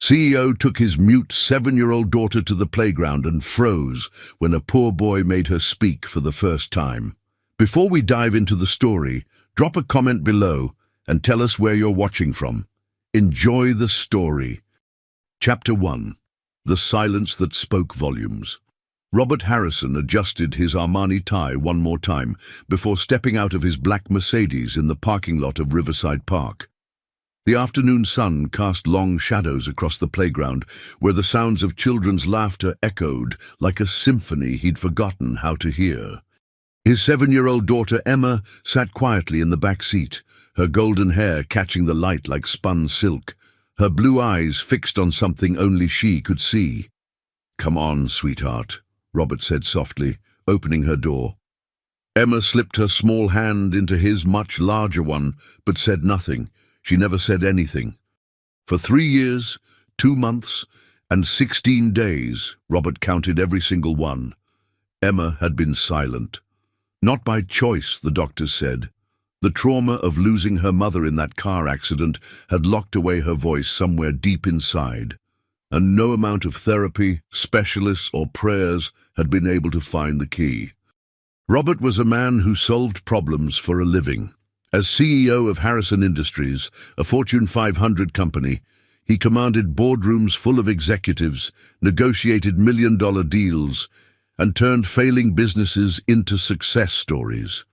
CEO took his mute 7-year-old daughter to the playground and froze when a poor boy made her speak for the first time. Before we dive into the story, drop a comment below and tell us where you're watching from. Enjoy the story. Chapter 1. The Silence That Spoke Volumes. Robert Harrison adjusted his Armani tie one more time before stepping out of his black Mercedes in the parking lot of Riverside Park. The afternoon sun cast long shadows across the playground, where the sounds of children's laughter echoed like a symphony he'd forgotten how to hear. His 7-year-old daughter Emma sat quietly in the back seat, her golden hair catching the light like spun silk, her blue eyes fixed on something only she could see. "Come on, sweetheart," Robert said softly, opening her door. Emma slipped her small hand into his much larger one, but said nothing. She never said anything. For 3 years, 2 months, and 16 days, Robert counted every single one, Emma had been silent. Not by choice, the doctors said. The trauma of losing her mother in that car accident had locked away her voice somewhere deep inside, and no amount of therapy, specialists, or prayers had been able to find the key. Robert was a man who solved problems for a living. As CEO of Harrison Industries, a Fortune 500 company, he commanded boardrooms full of executives, negotiated million-dollar deals, and turned failing businesses into success stories.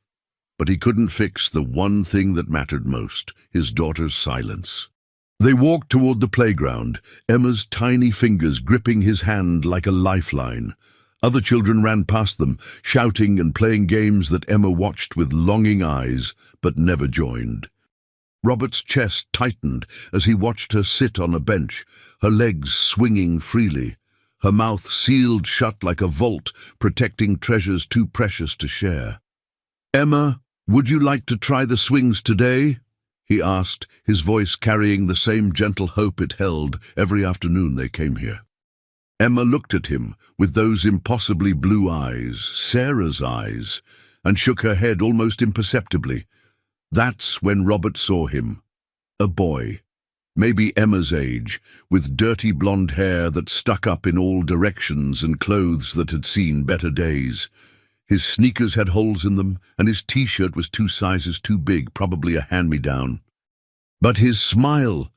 But he couldn't fix the one thing that mattered most, his daughter's silence. They walked toward the playground, Emma's tiny fingers gripping his hand like a lifeline. Other children ran past them, shouting and playing games that Emma watched with longing eyes, but never joined. Robert's chest tightened as he watched her sit on a bench, her legs swinging freely, her mouth sealed shut like a vault, protecting treasures too precious to share. "Emma, would you like to try the swings today?" he asked, his voice carrying the same gentle hope it held every afternoon they came here. Emma looked at him with those impossibly blue eyes, Sarah's eyes, and shook her head almost imperceptibly. That's when Robert saw him. A boy, maybe Emma's age, with dirty blonde hair that stuck up in all directions and clothes that had seen better days. His sneakers had holes in them, and his t-shirt was 2 sizes too big, probably a hand-me-down. But his smile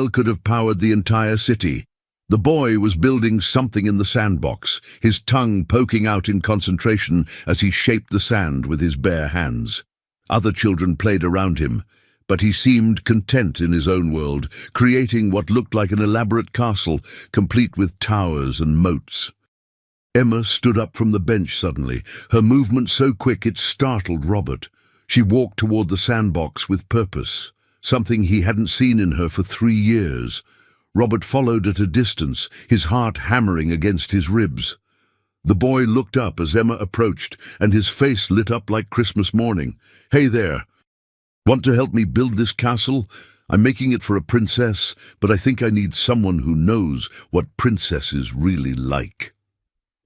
could have powered the entire city. The boy was building something in the sandbox, his tongue poking out in concentration as he shaped the sand with his bare hands. Other children played around him, but he seemed content in his own world, creating what looked like an elaborate castle, complete with towers and moats. Emma stood up from the bench suddenly, her movement so quick it startled Robert. She walked toward the sandbox with purpose, something he hadn't seen in her for 3 years. Robert followed at a distance, his heart hammering against his ribs. The boy looked up as Emma approached, and his face lit up like Christmas morning. "Hey there. Want to help me build this castle? I'm making it for a princess, but I think I need someone who knows what princesses really like."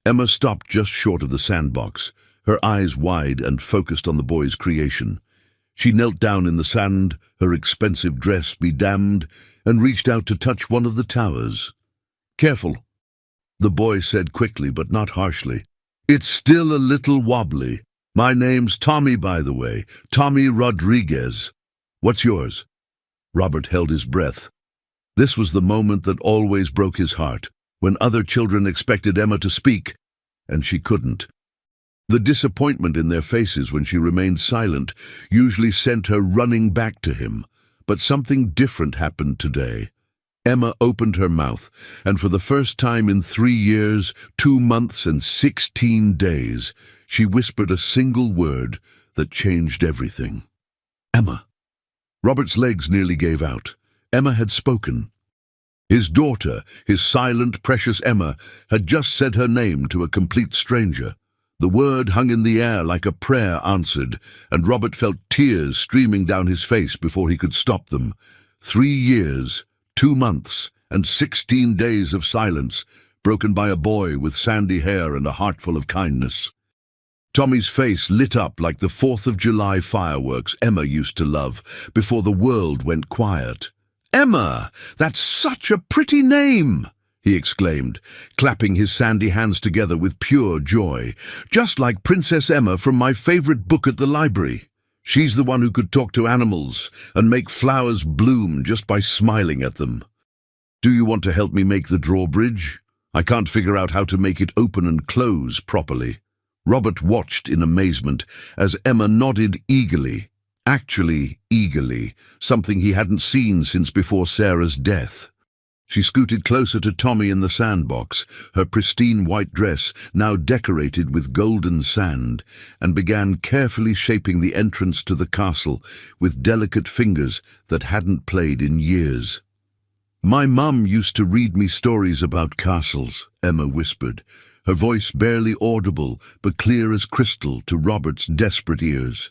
Emma stopped just short of the sandbox, her eyes wide and focused on the boy's creation. She knelt down in the sand, her expensive dress be damned, and reached out to touch one of the towers. "Careful," the boy said quickly but not harshly. "It's still a little wobbly. My name's Tommy, by the way, Tommy Rodriguez. What's yours?" Robert held his breath. This was the moment that always broke his heart, when other children expected Emma to speak, and she couldn't. The disappointment in their faces when she remained silent usually sent her running back to him. But something different happened today. Emma opened her mouth, and for the first time in 3 years, 2 months, and 16 days, she whispered a single word that changed everything. "Emma." Robert's legs nearly gave out. Emma had spoken. His daughter, his silent, precious Emma, had just said her name to a complete stranger. The word hung in the air like a prayer answered, and Robert felt tears streaming down his face before he could stop them. 3 years, 2 months, and 16 days of silence, broken by a boy with sandy hair and a heart full of kindness. Tommy's face lit up like the 4th of July fireworks Emma used to love before the world went quiet. "Emma! That's such a pretty name!" he exclaimed, clapping his sandy hands together with pure joy. "Just like Princess Emma from my favorite book at the library. She's the one who could talk to animals and make flowers bloom just by smiling at them. Do you want to help me make the drawbridge? I can't figure out how to make it open and close properly." Robert watched in amazement as Emma nodded eagerly, actually eagerly, something he hadn't seen since before Sarah's death. She scooted closer to Tommy in the sandbox, her pristine white dress now decorated with golden sand, and began carefully shaping the entrance to the castle with delicate fingers that hadn't played in years. "My mum used to read me stories about castles," Emma whispered, her voice barely audible but clear as crystal to Robert's desperate ears.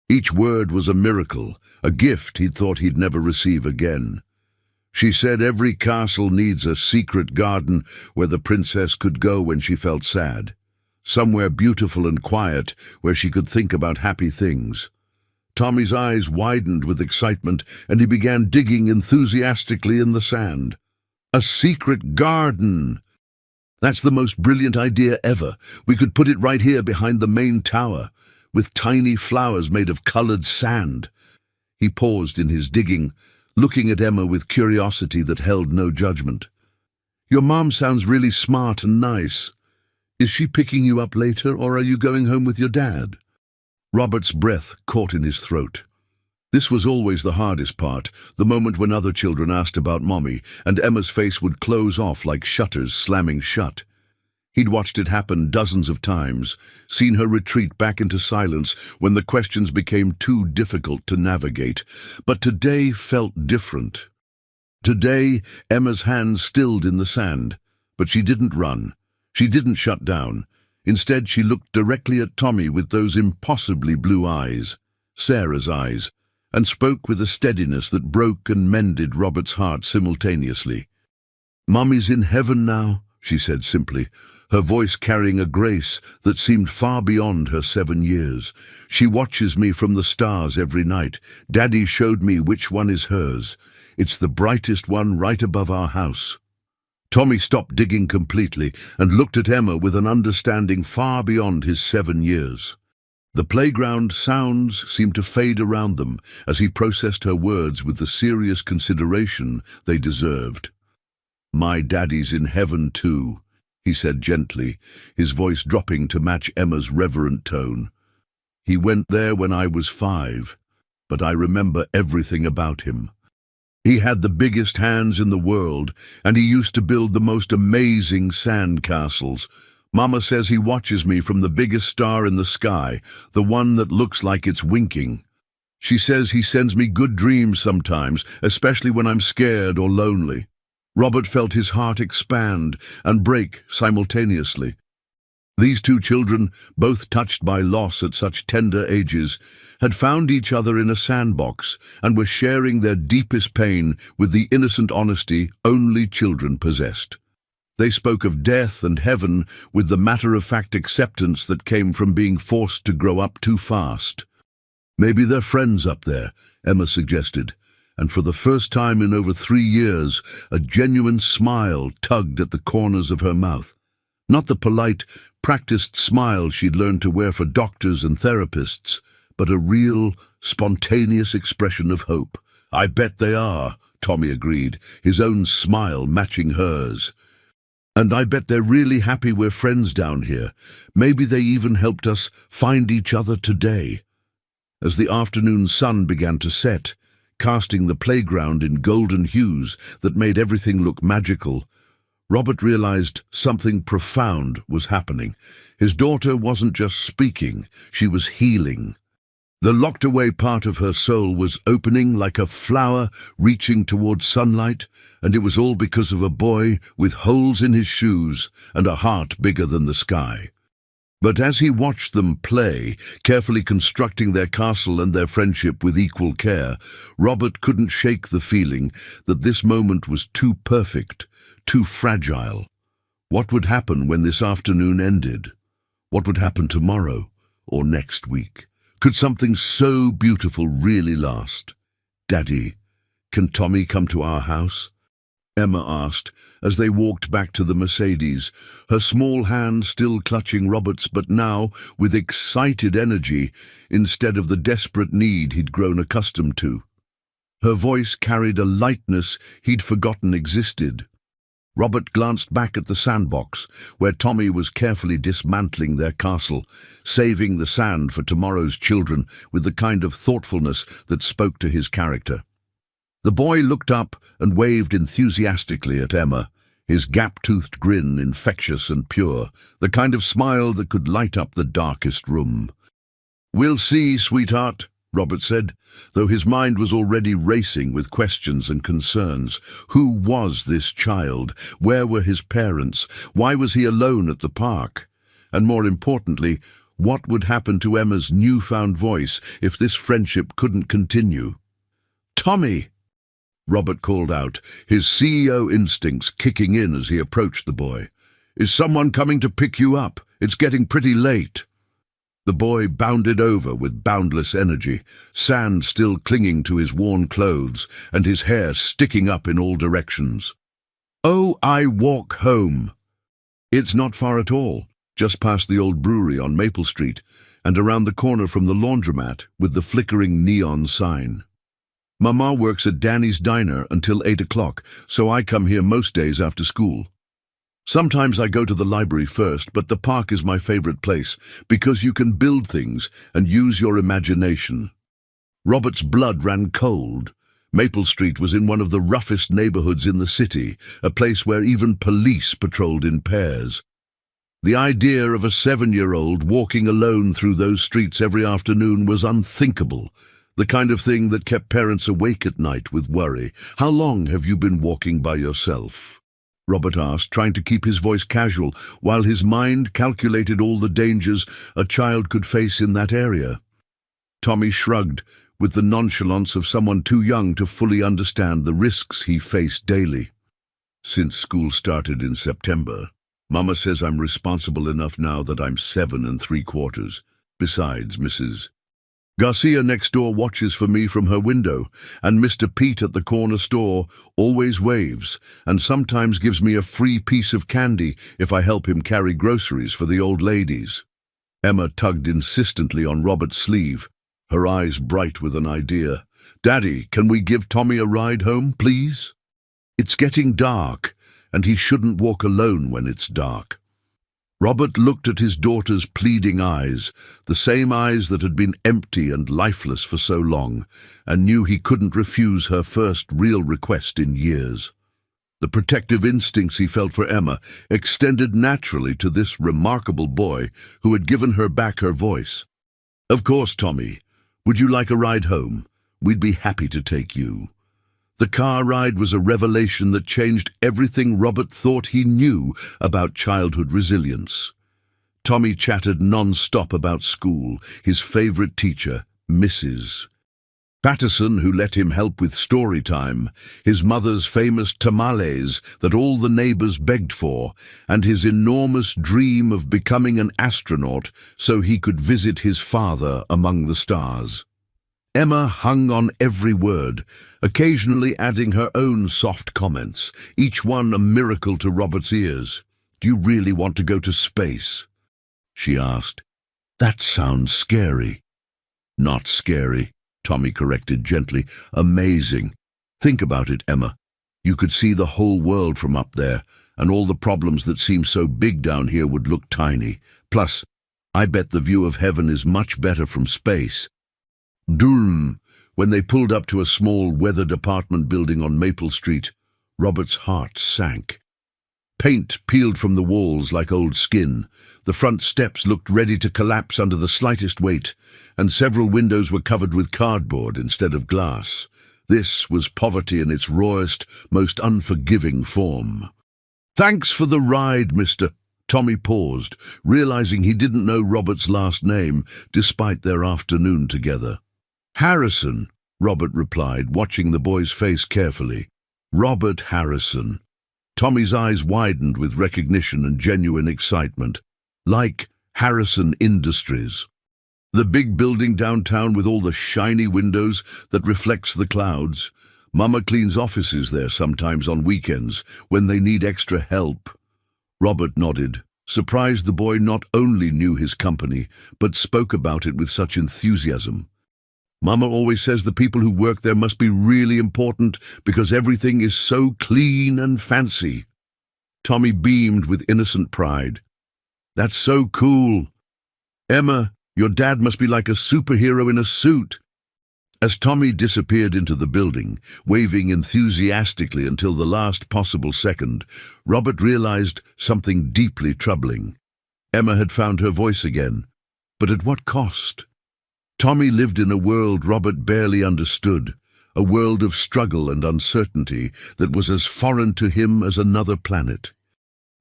Each word was a miracle, a gift he'd thought he'd never receive again. She said every castle needs a secret garden where the princess could go when she felt sad. Somewhere beautiful and quiet where she could think about happy things. Tommy's eyes widened with excitement and he began digging enthusiastically in the sand. "A secret garden! That's the most brilliant idea ever. We could put it right here behind the main tower, with tiny flowers made of colored sand." He paused in his digging, looking at Emma with curiosity that held no judgment. "Your mom sounds really smart and nice. Is she picking you up later, or are you going home with your dad?" Robert's breath caught in his throat. This was always the hardest part, the moment when other children asked about Mommy, and Emma's face would close off like shutters slamming shut. He'd watched it happen dozens of times, seen her retreat back into silence when the questions became too difficult to navigate. But today felt different. Today, Emma's hands stilled in the sand, but she didn't run. She didn't shut down. Instead, she looked directly at Tommy with those impossibly blue eyes, Sarah's eyes, and spoke with a steadiness that broke and mended Robert's heart simultaneously. "Mommy's in heaven now," she said simply, her voice carrying a grace that seemed far beyond her 7 years. "She watches me from the stars every night. Daddy showed me which one is hers. It's the brightest one right above our house." Tommy stopped digging completely and looked at Emma with an understanding far beyond his 7 years. The playground sounds seemed to fade around them as he processed her words with the serious consideration they deserved. "My daddy's in heaven too," he said gently, his voice dropping to match Emma's reverent tone. "He went there when I was 5, but I remember everything about him. He had the biggest hands in the world, and he used to build the most amazing sand castles. Mama says he watches me from the biggest star in the sky, the one that looks like it's winking. She says he sends me good dreams sometimes, especially when I'm scared or lonely." Robert felt his heart expand and break simultaneously. These two children, both touched by loss at such tender ages, had found each other in a sandbox and were sharing their deepest pain with the innocent honesty only children possessed. They spoke of death and heaven with the matter-of-fact acceptance that came from being forced to grow up too fast. "Maybe they're friends up there," Emma suggested, and for the first time in over 3 years, a genuine smile tugged at the corners of her mouth. Not the polite, practiced smile she'd learned to wear for doctors and therapists, but a real, spontaneous expression of hope. "I bet they are," Tommy agreed, his own smile matching hers. "And I bet they're really happy we're friends down here. Maybe they even helped us find each other today." As the afternoon sun began to set, casting the playground in golden hues that made everything look magical, Robert realized something profound was happening. His daughter wasn't just speaking, she was healing. The locked-away part of her soul was opening like a flower reaching towards sunlight, and it was all because of a boy with holes in his shoes and a heart bigger than the sky. But as he watched them play, carefully constructing their castle and their friendship with equal care, Robert couldn't shake the feeling that this moment was too perfect, too fragile. What would happen when this afternoon ended? What would happen tomorrow or next week? Could something so beautiful really last? "Daddy, Can Tommy come to our house? Emma asked as they walked back to the Mercedes, her small hand still clutching Robert's, but now with excited energy instead of the desperate need he'd grown accustomed to. Her voice carried a lightness he'd forgotten existed. Robert glanced back at the sandbox, where Tommy was carefully dismantling their castle, saving the sand for tomorrow's children with the kind of thoughtfulness that spoke to his character. The boy looked up and waved enthusiastically at Emma, his gap-toothed grin infectious and pure, the kind of smile that could light up the darkest room. "We'll see, sweetheart," Robert said, though his mind was already racing with questions and concerns. Who was this child? Where were his parents? Why was he alone at the park? And more importantly, what would happen to Emma's newfound voice if this friendship couldn't continue? "Tommy!" Robert called out, his CEO instincts kicking in as he approached the boy. "Is someone coming to pick you up? It's getting pretty late." The boy bounded over with boundless energy, sand still clinging to his worn clothes and his hair sticking up in all directions. "Oh, I walk home." "It's not far at all, just past the old brewery on Maple Street and around the corner from the laundromat with the flickering neon sign. Mama works at Danny's Diner until 8 o'clock, so I come here most days after school. Sometimes I go to the library first, but the park is my favorite place because you can build things and use your imagination." Robert's blood ran cold. Maple Street was in one of the roughest neighborhoods in the city, a place where even police patrolled in pairs. The idea of a 7-year-old walking alone through those streets every afternoon was unthinkable, the kind of thing that kept parents awake at night with worry. "How long have you been walking by yourself?" Robert asked, trying to keep his voice casual, while his mind calculated all the dangers a child could face in that area. Tommy shrugged, with the nonchalance of someone too young to fully understand the risks he faced daily. "Since school started in September. Mama says I'm responsible enough now that I'm 7 3/4. Besides, Mrs. Garcia next door watches for me from her window, and Mr. Pete at the corner store always waves and sometimes gives me a free piece of candy if I help him carry groceries for the old ladies." Emma tugged insistently on Robert's sleeve, her eyes bright with an idea. "Daddy, can we give Tommy a ride home, please? It's getting dark, and he shouldn't walk alone when it's dark." Robert looked at his daughter's pleading eyes, the same eyes that had been empty and lifeless for so long, and knew he couldn't refuse her first real request in years. The protective instincts he felt for Emma extended naturally to this remarkable boy who had given her back her voice. "Of course, Tommy. Would you like a ride home? We'd be happy to take you." The car ride was a revelation that changed everything Robert thought he knew about childhood resilience. Tommy chattered non-stop about school, his favorite teacher, Mrs. Patterson, who let him help with story time, his mother's famous tamales that all the neighbors begged for, and his enormous dream of becoming an astronaut so he could visit his father among the stars. Emma hung on every word, occasionally adding her own soft comments, each one a miracle to Robert's ears. "Do you really want to go to space?" she asked. "That sounds scary." "Not scary," Tommy corrected gently. "Amazing. Think about it, Emma. You could see the whole world from up there, and all the problems that seem so big down here would look tiny. Plus, I bet the view of heaven is much better from space." Doom! When they pulled up to a small weathered apartment building on Maple Street, Robert's heart sank. Paint peeled from the walls like old skin. The front steps looked ready to collapse under the slightest weight, and several windows were covered with cardboard instead of glass. This was poverty in its rawest, most unforgiving form. "Thanks for the ride, Mr." Tommy paused, realizing he didn't know Robert's last name, despite their afternoon together. "Harrison," Robert replied, watching the boy's face carefully. "Robert Harrison." Tommy's eyes widened with recognition and genuine excitement. "Like Harrison Industries. The big building downtown with all the shiny windows that reflects the clouds. Mama cleans offices there sometimes on weekends when they need extra help. Robert nodded, surprised the boy not only knew his company, but spoke about it with such enthusiasm. Mama always says the people who work there must be really important because everything is so clean and fancy. Tommy beamed with innocent pride. That's so cool. Emma, your dad must be like a superhero in a suit. As Tommy disappeared into the building, waving enthusiastically until the last possible second, Robert realized something deeply troubling. Emma had found her voice again, but at what cost? Tommy lived in a world Robert barely understood, a world of struggle and uncertainty that was as foreign to him as another planet.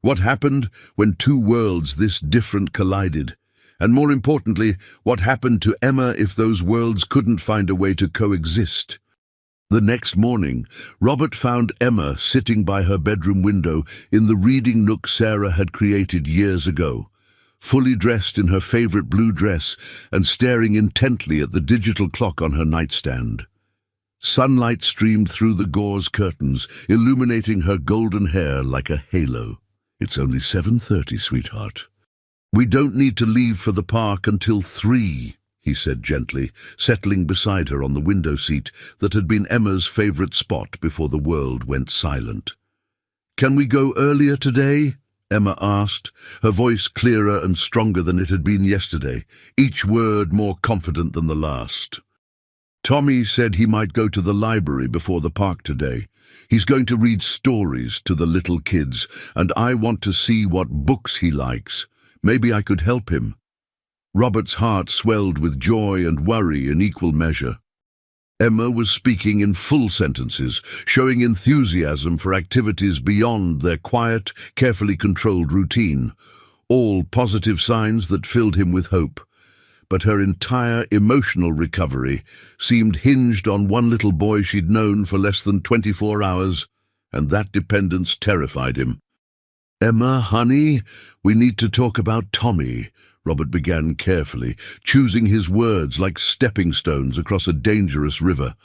What happened when two worlds this different collided? And more importantly, what happened to Emma if those worlds couldn't find a way to coexist? The next morning, Robert found Emma sitting by her bedroom window in the reading nook Sarah had created years ago, fully dressed in her favorite blue dress and staring intently at the digital clock on her nightstand. Sunlight streamed through the gauze curtains, illuminating her golden hair like a halo. It's only 7:30, sweetheart. We don't need to leave for the park until 3, he said gently, settling beside her on the window seat that had been Emma's favorite spot before the world went silent. Can we go earlier today? Emma asked, her voice clearer and stronger than it had been yesterday, each word more confident than the last. Tommy said he might go to the library before the park today. He's going to read stories to the little kids, and I want to see what books he likes. Maybe I could help him. Robert's heart swelled with joy and worry in equal measure. Emma was speaking in full sentences, showing enthusiasm for activities beyond their quiet, carefully controlled routine, all positive signs that filled him with hope. But her entire emotional recovery seemed hinged on one little boy she'd known for less than 24 hours, and that dependence terrified him. Emma, honey, we need to talk about Tommy, Robert began carefully, choosing his words like stepping stones across a dangerous river.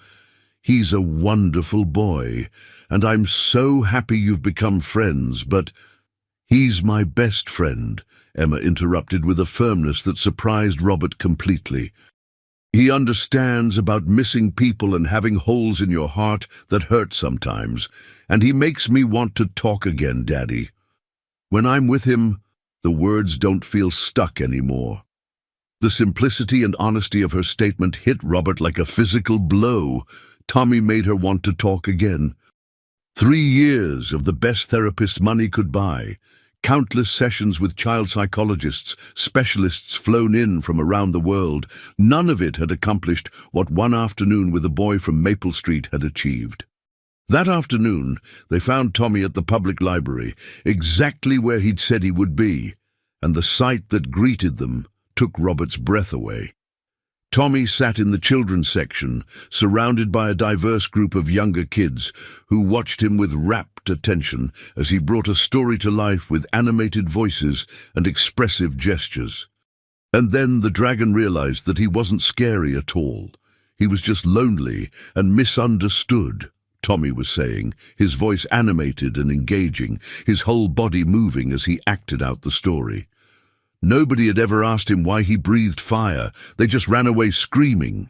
He's a wonderful boy, and I'm so happy you've become friends, but he's my best friend, Emma interrupted with a firmness that surprised Robert completely. He understands about missing people and having holes in your heart that hurt sometimes, and he makes me want to talk again, Daddy. When I'm with him, the words don't feel stuck anymore. The simplicity and honesty of her statement hit Robert like a physical blow. Tommy made her want to talk again. 3 years of the best therapist money could buy, countless sessions with child psychologists, specialists flown in from around the world. None of it had accomplished what one afternoon with a boy from Maple Street had achieved. That afternoon, they found Tommy at the public library, exactly where he'd said he would be, and the sight that greeted them took Robert's breath away. Tommy sat in the children's section, surrounded by a diverse group of younger kids who watched him with rapt attention as he brought a story to life with animated voices and expressive gestures. And then the dragon realized that he wasn't scary at all. He was just lonely and misunderstood, Tommy was saying, his voice animated and engaging, his whole body moving as he acted out the story. Nobody had ever asked him why he breathed fire. They just ran away screaming.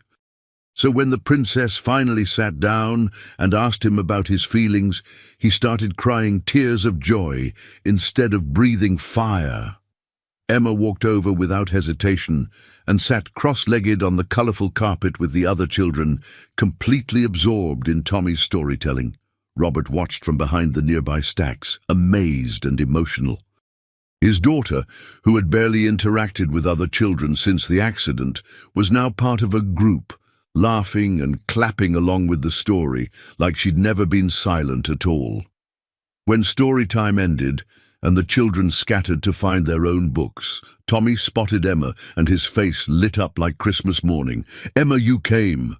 So when the princess finally sat down and asked him about his feelings, he started crying tears of joy instead of breathing fire. Emma walked over without hesitation and sat cross-legged on the colorful carpet with the other children, completely absorbed in Tommy's storytelling. Robert watched from behind the nearby stacks, amazed and emotional. His daughter, who had barely interacted with other children since the accident, was now part of a group, laughing and clapping along with the story like she'd never been silent at all. When story time ended and the children scattered to find their own books, Tommy spotted Emma and his face lit up like Christmas morning. "Emma, you came.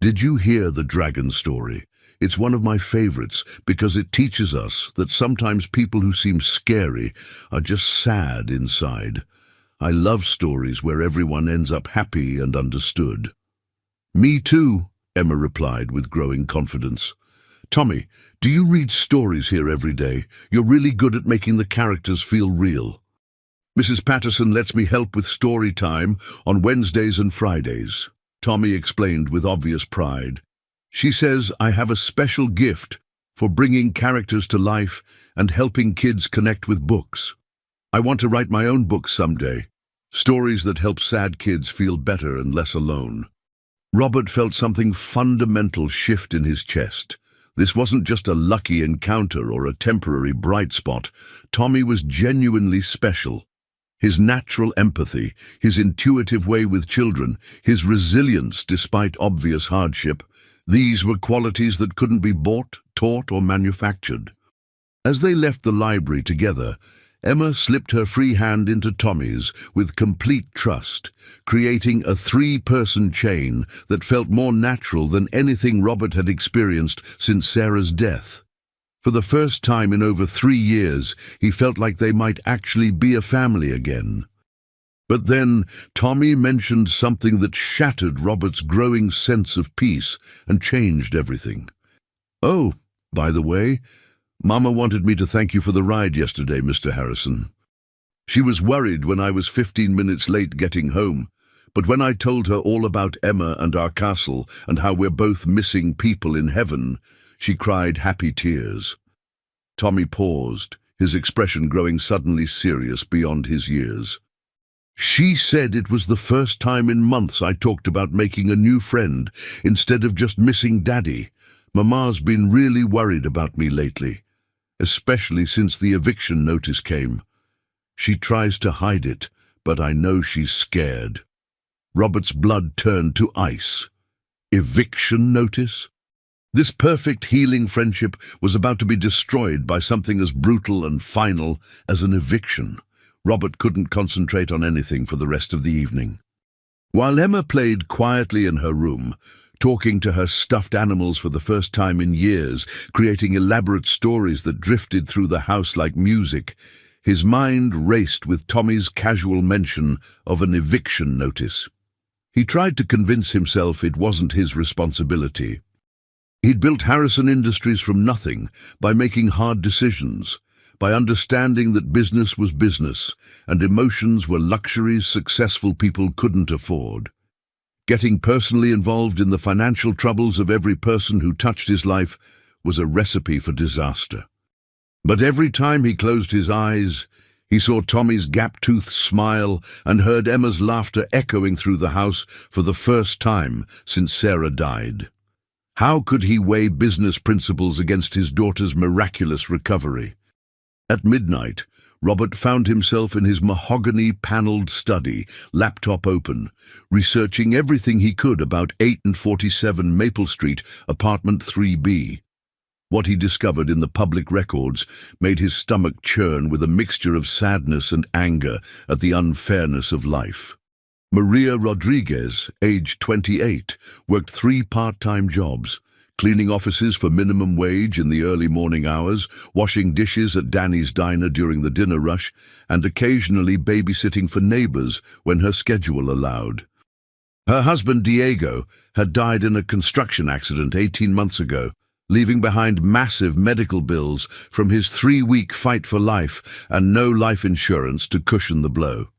Did you hear the dragon story? It's one of my favorites because it teaches us that sometimes people who seem scary are just sad inside. I love stories where everyone ends up happy and understood." "Me too," Emma replied with growing confidence. "Tommy, do you read stories here every day? You're really good at making the characters feel real." "Mrs. Patterson lets me help with story time on Wednesdays and Fridays," Tommy explained with obvious pride. "She says I have a special gift for bringing characters to life and helping kids connect with books. I want to write my own books someday, stories that help sad kids feel better and less alone." Robert felt something fundamental shift in his chest. This wasn't just a lucky encounter or a temporary bright spot. Tommy was genuinely special. His natural empathy, his intuitive way with children, his resilience despite obvious hardship, these were qualities that couldn't be bought, taught, or manufactured. As they left the library together, Emma slipped her free hand into Tommy's with complete trust, creating a three-person chain that felt more natural than anything Robert had experienced since Sarah's death. For the first time in over 3 years, he felt like they might actually be a family again. But then Tommy mentioned something that shattered Robert's growing sense of peace and changed everything. "Oh, by the way, Mama wanted me to thank you for the ride yesterday, Mr. Harrison. She was worried when I was 15 minutes late getting home, but when I told her all about Emma and our castle and how we're both missing people in heaven, she cried happy tears." Tommy paused, his expression growing suddenly serious beyond his years. "She said it was the first time in months I talked about making a new friend instead of just missing Daddy. Mama's been really worried about me lately, especially since the eviction notice came. She tries to hide it, but I know she's scared." Robert's blood turned to ice. Eviction notice? This perfect healing friendship was about to be destroyed by something as brutal and final as an eviction. Robert couldn't concentrate on anything for the rest of the evening. While Emma played quietly in her room, talking to her stuffed animals for the first time in years, creating elaborate stories that drifted through the house like music, his mind raced with Tommy's casual mention of an eviction notice. He tried to convince himself it wasn't his responsibility. He'd built Harrison Industries from nothing by making hard decisions, by understanding that business was business and emotions were luxuries successful people couldn't afford. Getting personally involved in the financial troubles of every person who touched his life was a recipe for disaster. But every time he closed his eyes, he saw Tommy's gap-toothed smile and heard Emma's laughter echoing through the house for the first time since Sarah died. How could he weigh business principles against his daughter's miraculous recovery? At midnight, Robert found himself in his mahogany-paneled study, laptop open, researching everything he could about 8 and 47 Maple Street, apartment 3B. What he discovered in the public records made his stomach churn with a mixture of sadness and anger at the unfairness of life. Maria Rodriguez, age 28, worked 3 part-time jobs, cleaning offices for minimum wage in the early morning hours, washing dishes at Danny's diner during the dinner rush, and occasionally babysitting for neighbors when her schedule allowed. Her husband, Diego, had died in a construction accident 18 months ago, leaving behind massive medical bills from his 3-week fight for life and no life insurance to cushion the blow.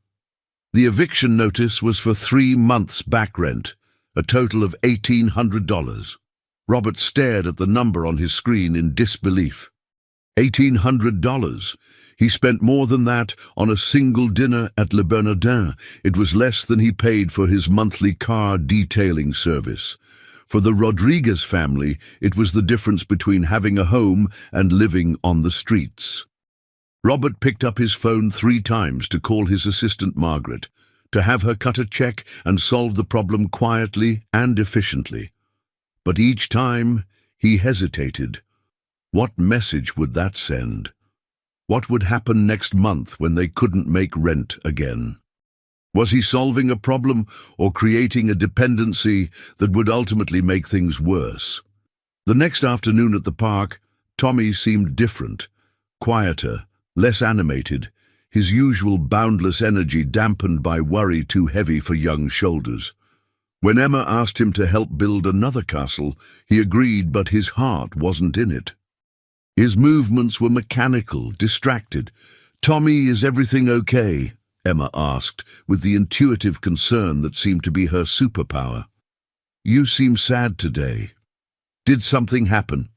The eviction notice was for 3 months' back rent, a total of $1,800. Robert stared at the number on his screen in disbelief. $1,800. He spent more than that on a single dinner at Le Bernardin. It was less than he paid for his monthly car detailing service. For the Rodriguez family, it was the difference between having a home and living on the streets. Robert picked up his phone 3 times to call his assistant Margaret, to have her cut a check and solve the problem quietly and efficiently. But each time, he hesitated. What message would that send? What would happen next month when they couldn't make rent again? Was he solving a problem or creating a dependency that would ultimately make things worse? The next afternoon at the park, Tommy seemed different, quieter, less animated, his usual boundless energy dampened by worry too heavy for young shoulders. When Emma asked him to help build another castle, he agreed, but his heart wasn't in it. His movements were mechanical, distracted. "Tommy, is everything okay?" Emma asked, with the intuitive concern that seemed to be her superpower. "You seem sad today. Did something happen?"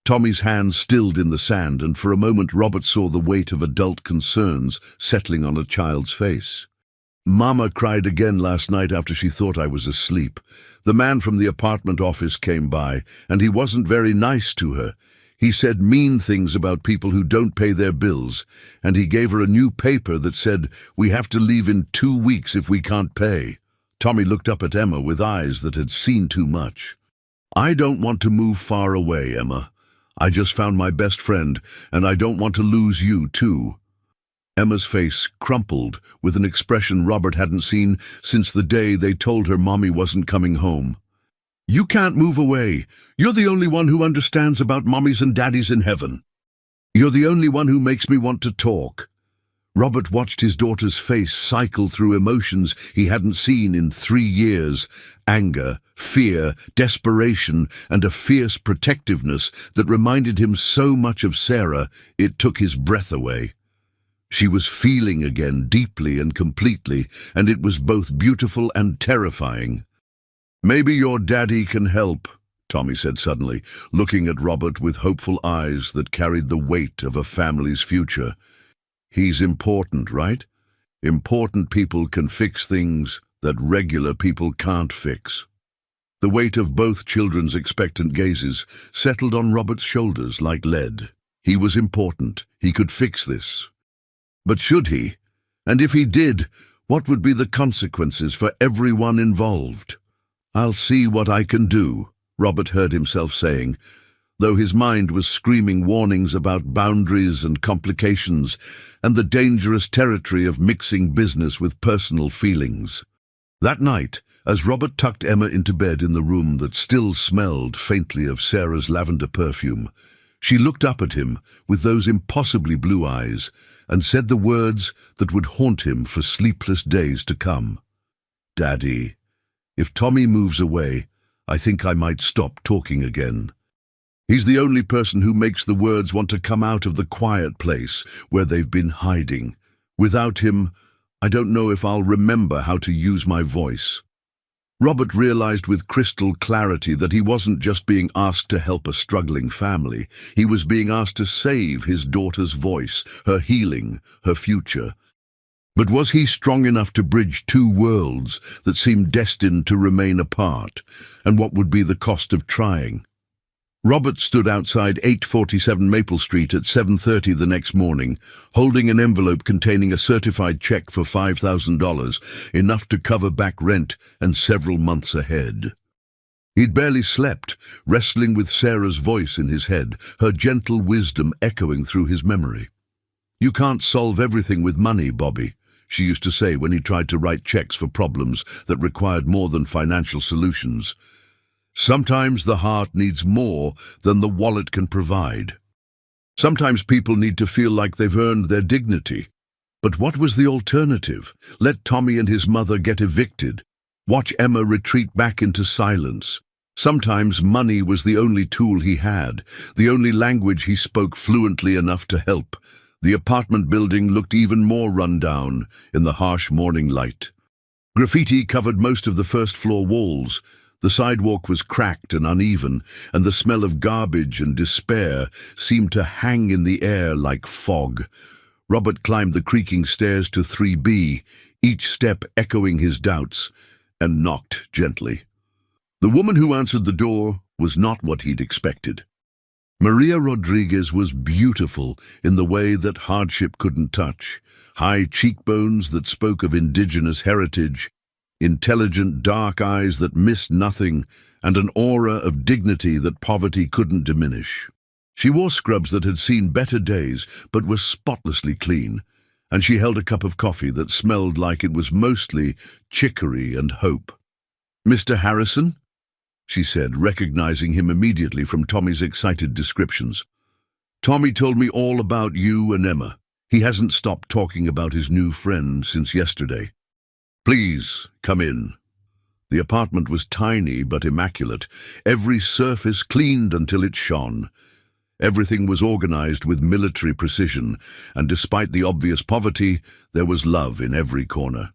Tommy's hands stilled in the sand, and for a moment Robert saw the weight of adult concerns settling on a child's face. "Mama cried again last night after she thought I was asleep. The man from the apartment office came by, and he wasn't very nice to her. He said mean things about people who don't pay their bills, and he gave her a new paper that said, 'We have to leave in 2 weeks if we can't pay.'" Tommy looked up at Emma with eyes that had seen too much. "I don't want to move far away, Emma. I just found my best friend, and I don't want to lose you, too." Emma's face crumpled with an expression Robert hadn't seen since the day they told her Mommy wasn't coming home. "You can't move away. You're the only one who understands about mommies and daddies in heaven. You're the only one who makes me want to talk." Robert watched his daughter's face cycle through emotions he hadn't seen in 3 years: anger, fear, desperation, and a fierce protectiveness that reminded him so much of Sarah it took his breath away. She was feeling again, deeply and completely, and it was both beautiful and terrifying. "Maybe your daddy can help," Tommy said suddenly, looking at Robert with hopeful eyes that carried the weight of a family's future. "He's important, right? Important people can fix things that regular people can't fix." The weight of both children's expectant gazes settled on Robert's shoulders like lead. He was important. He could fix this. But should he? And if he did, what would be the consequences for everyone involved? "I'll see what I can do," Robert heard himself saying, though his mind was screaming warnings about boundaries and complications and the dangerous territory of mixing business with personal feelings. That night, as Robert tucked Emma into bed in the room that still smelled faintly of Sarah's lavender perfume, she looked up at him with those impossibly blue eyes and said the words that would haunt him for sleepless days to come. "Daddy, if Tommy moves away, I think I might stop talking again. He's the only person who makes the words want to come out of the quiet place where they've been hiding. Without him, I don't know if I'll remember how to use my voice." Robert realized with crystal clarity that he wasn't just being asked to help a struggling family. He was being asked to save his daughter's voice, her healing, her future. But was he strong enough to bridge 2 worlds that seemed destined to remain apart? And what would be the cost of trying? Robert stood outside 847 Maple Street at 7:30 the next morning, holding an envelope containing a certified check for $5,000, enough to cover back rent and several months ahead. He'd barely slept, wrestling with Sarah's voice in his head, her gentle wisdom echoing through his memory. "You can't solve everything with money, Bobby," she used to say when he tried to write checks for problems that required more than financial solutions. "Sometimes the heart needs more than the wallet can provide. Sometimes people need to feel like they've earned their dignity." But what was the alternative? Let Tommy and his mother get evicted? Watch Emma retreat back into silence? Sometimes money was the only tool he had, the only language he spoke fluently enough to help. The apartment building looked even more run down in the harsh morning light. Graffiti covered most of the first-floor walls. The sidewalk was cracked and uneven, and the smell of garbage and despair seemed to hang in the air like fog. Robert climbed the creaking stairs to 3B, each step echoing his doubts, and knocked gently. The woman who answered the door was not what he'd expected. Maria Rodriguez was beautiful in the way that hardship couldn't touch. High cheekbones that spoke of indigenous heritage, intelligent dark eyes that missed nothing, and an aura of dignity that poverty couldn't diminish. She wore scrubs that had seen better days but were spotlessly clean, and she held a cup of coffee that smelled like it was mostly chicory and hope. "Mr. Harrison?" she said, recognizing him immediately from Tommy's excited descriptions. "Tommy told me all about you and Emma. He hasn't stopped talking about his new friend since yesterday. Please, come in." The apartment was tiny but immaculate, every surface cleaned until it shone. Everything was organized with military precision, and despite the obvious poverty, there was love in every corner.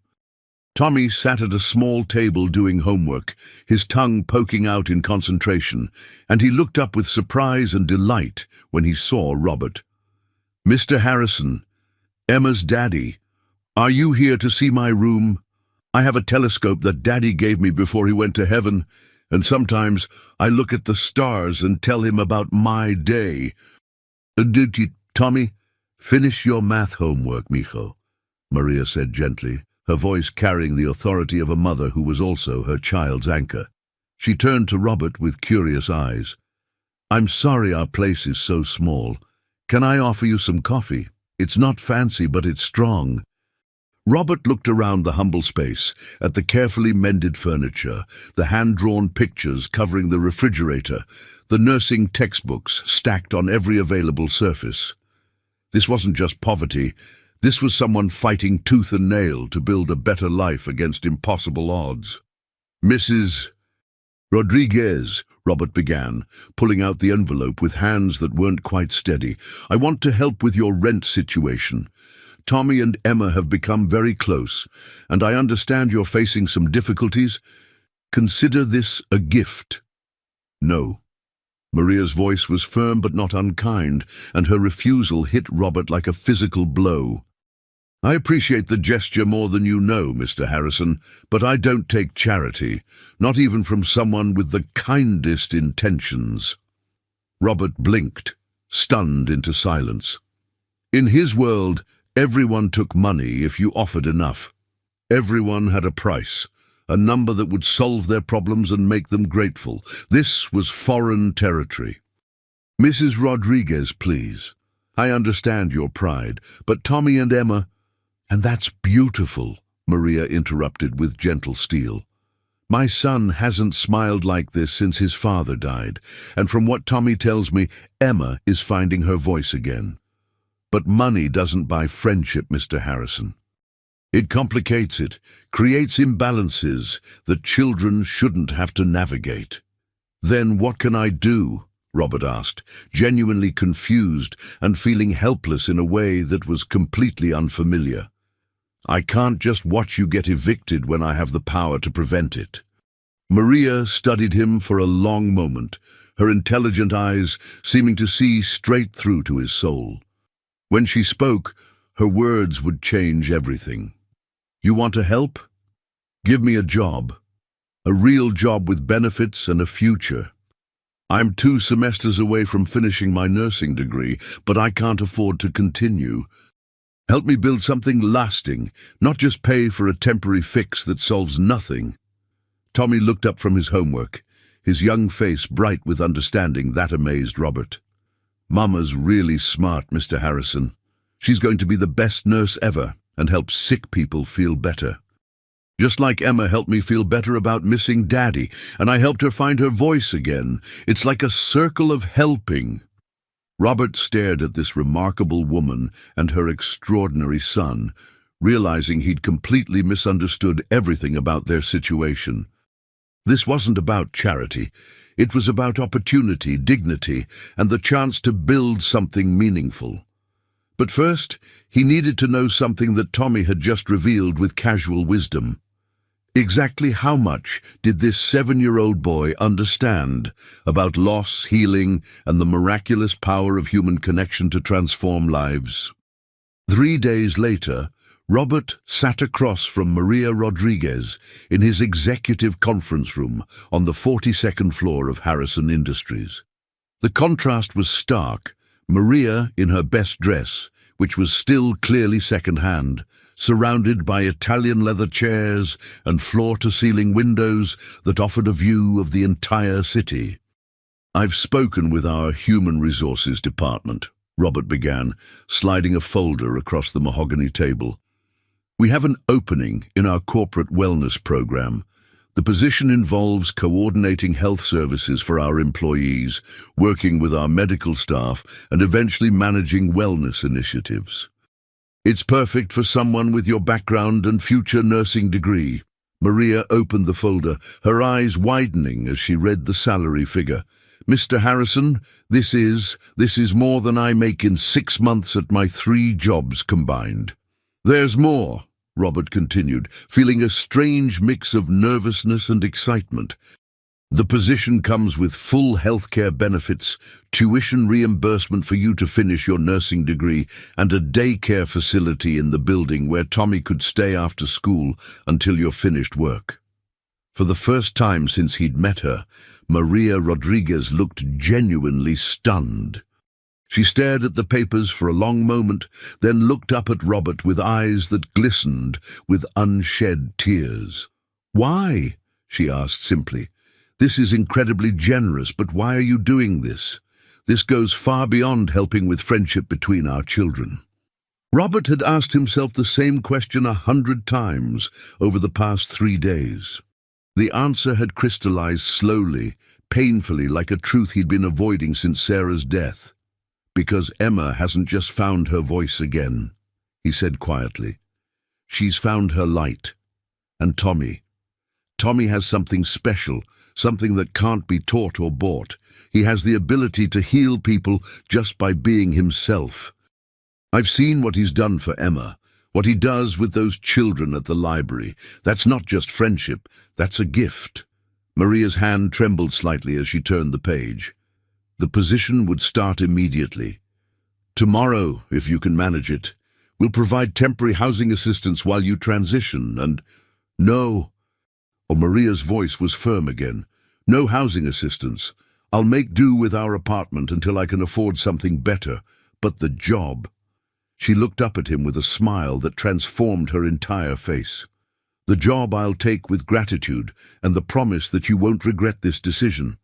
Tommy sat at a small table doing homework, his tongue poking out in concentration, and he looked up with surprise and delight when he saw Robert. "Mr. Harrison, Emma's daddy, are you here to see my room? I have a telescope that Daddy gave me before he went to heaven, and sometimes I look at the stars and tell him about my day." Tommy, finish your math homework, mijo," Maria said gently, her voice carrying the authority of a mother who was also her child's anchor. She turned to Robert with curious eyes. "I'm sorry our place is so small. Can I offer you some coffee? It's not fancy, but it's strong." Robert looked around the humble space, at the carefully mended furniture, the hand-drawn pictures covering the refrigerator, the nursing textbooks stacked on every available surface. This wasn't just poverty, this was someone fighting tooth and nail to build a better life against impossible odds. "Mrs. Rodriguez," Robert began, pulling out the envelope with hands that weren't quite steady, "I want to help with your rent situation. Tommy and Emma have become very close, and I understand you're facing some difficulties. Consider this a gift." "No." Maria's voice was firm but not unkind, and her refusal hit Robert like a physical blow. "I appreciate the gesture more than you know, Mr. Harrison, but I don't take charity, not even from someone with the kindest intentions." Robert blinked, stunned into silence. In his world, everyone took money if you offered enough. Everyone had a price, a number that would solve their problems and make them grateful. This was foreign territory. "Mrs. Rodriguez, please. I understand your pride, but Tommy and Emma—" "And that's beautiful," Maria interrupted with gentle steel. "My son hasn't smiled like this since his father died, and from what Tommy tells me, Emma is finding her voice again. But money doesn't buy friendship, Mr. Harrison. It complicates it, creates imbalances that children shouldn't have to navigate." "Then what can I do?" Robert asked, genuinely confused and feeling helpless in a way that was completely unfamiliar. "I can't just watch you get evicted when I have the power to prevent it." Maria studied him for a long moment, her intelligent eyes seeming to see straight through to his soul. When she spoke, her words would change everything. "You want to help? Give me a job. A real job with benefits and a future. I'm 2 semesters away from finishing my nursing degree, but I can't afford to continue. Help me build something lasting, not just pay for a temporary fix that solves nothing." Tommy looked up from his homework, his young face bright with understanding that amazed Robert. "Mama's really smart, Mr. Harrison. She's going to be the best nurse ever and help sick people feel better. Just like Emma helped me feel better about missing Daddy, and I helped her find her voice again. It's like a circle of helping." Robert stared at this remarkable woman and her extraordinary son, realizing he'd completely misunderstood everything about their situation. This wasn't about charity. It was about opportunity, dignity, and the chance to build something meaningful. But first, he needed to know something that Tommy had just revealed with casual wisdom. Exactly how much did this 7-year-old boy understand about loss, healing, and the miraculous power of human connection to transform lives? 3 days later, Robert sat across from Maria Rodriguez in his executive conference room on the 42nd floor of Harrison Industries. The contrast was stark. Maria in her best dress, which was still clearly second-hand, surrounded by Italian leather chairs and floor-to-ceiling windows that offered a view of the entire city. "I've spoken with our human resources department," Robert began, sliding a folder across the mahogany table. "We have an opening in our corporate wellness program. The position involves coordinating health services for our employees, working with our medical staff, and eventually managing wellness initiatives. It's perfect for someone with your background and future nursing degree. Maria opened the folder, her eyes widening as she read the salary figure. "Mr. Harrison, this is more than I make in 6 months at my 3 jobs combined." "There's more," Robert continued, feeling a strange mix of nervousness and excitement. "The position comes with full healthcare benefits, tuition reimbursement for you to finish your nursing degree, and a daycare facility in the building where Tommy could stay after school until you're finished work." For the first time since he'd met her, Maria Rodriguez looked genuinely stunned. She stared at the papers for a long moment, then looked up at Robert with eyes that glistened with unshed tears. "Why?" she asked simply. "This is incredibly generous, but why are you doing this? This goes far beyond helping with friendship between our children." Robert had asked himself the same question 100 times over the past 3 days. The answer had crystallized slowly, painfully, like a truth he'd been avoiding since Sarah's death. "Because Emma hasn't just found her voice again," he said quietly. "She's found her light. And Tommy has something special, something that can't be taught or bought. He has the ability to heal people just by being himself. I've seen what he's done for Emma, what he does with those children at the library. That's not just friendship, that's a gift." Maria's hand trembled slightly as she turned the page. "The position would start immediately. Tomorrow, if you can manage it. We'll provide temporary housing assistance while you transition, and—" "No." Oh, Maria's voice was firm again. "No housing assistance. I'll make do with our apartment until I can afford something better. But the job—" She looked up at him with a smile that transformed her entire face. "The job I'll take with gratitude and the promise that you won't regret this decision."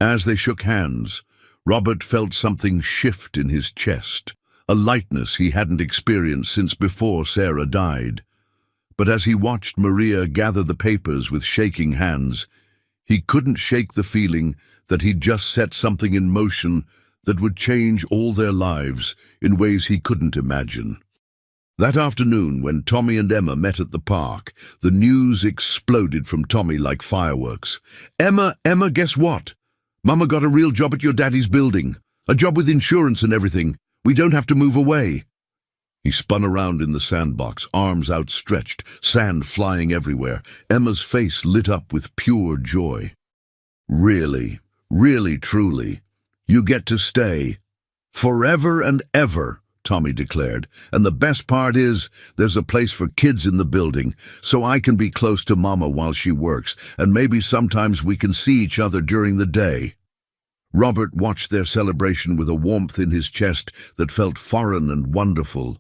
As they shook hands, Robert felt something shift in his chest, a lightness he hadn't experienced since before Sarah died. But as he watched Maria gather the papers with shaking hands, he couldn't shake the feeling that he'd just set something in motion that would change all their lives in ways he couldn't imagine. That afternoon, when Tommy and Emma met at the park, the news exploded from Tommy like fireworks. Emma, guess what? Mama got a real job at your daddy's building. A job with insurance and everything. We don't have to move away." He spun around in the sandbox, arms outstretched, sand flying everywhere. Emma's face lit up with pure joy. "Really, really, truly, you get to stay. Forever and ever," Tommy declared. "And the best part is, there's a place for kids in the building, so I can be close to Mama while she works, and maybe sometimes we can see each other during the day." Robert watched their celebration with a warmth in his chest that felt foreign and wonderful.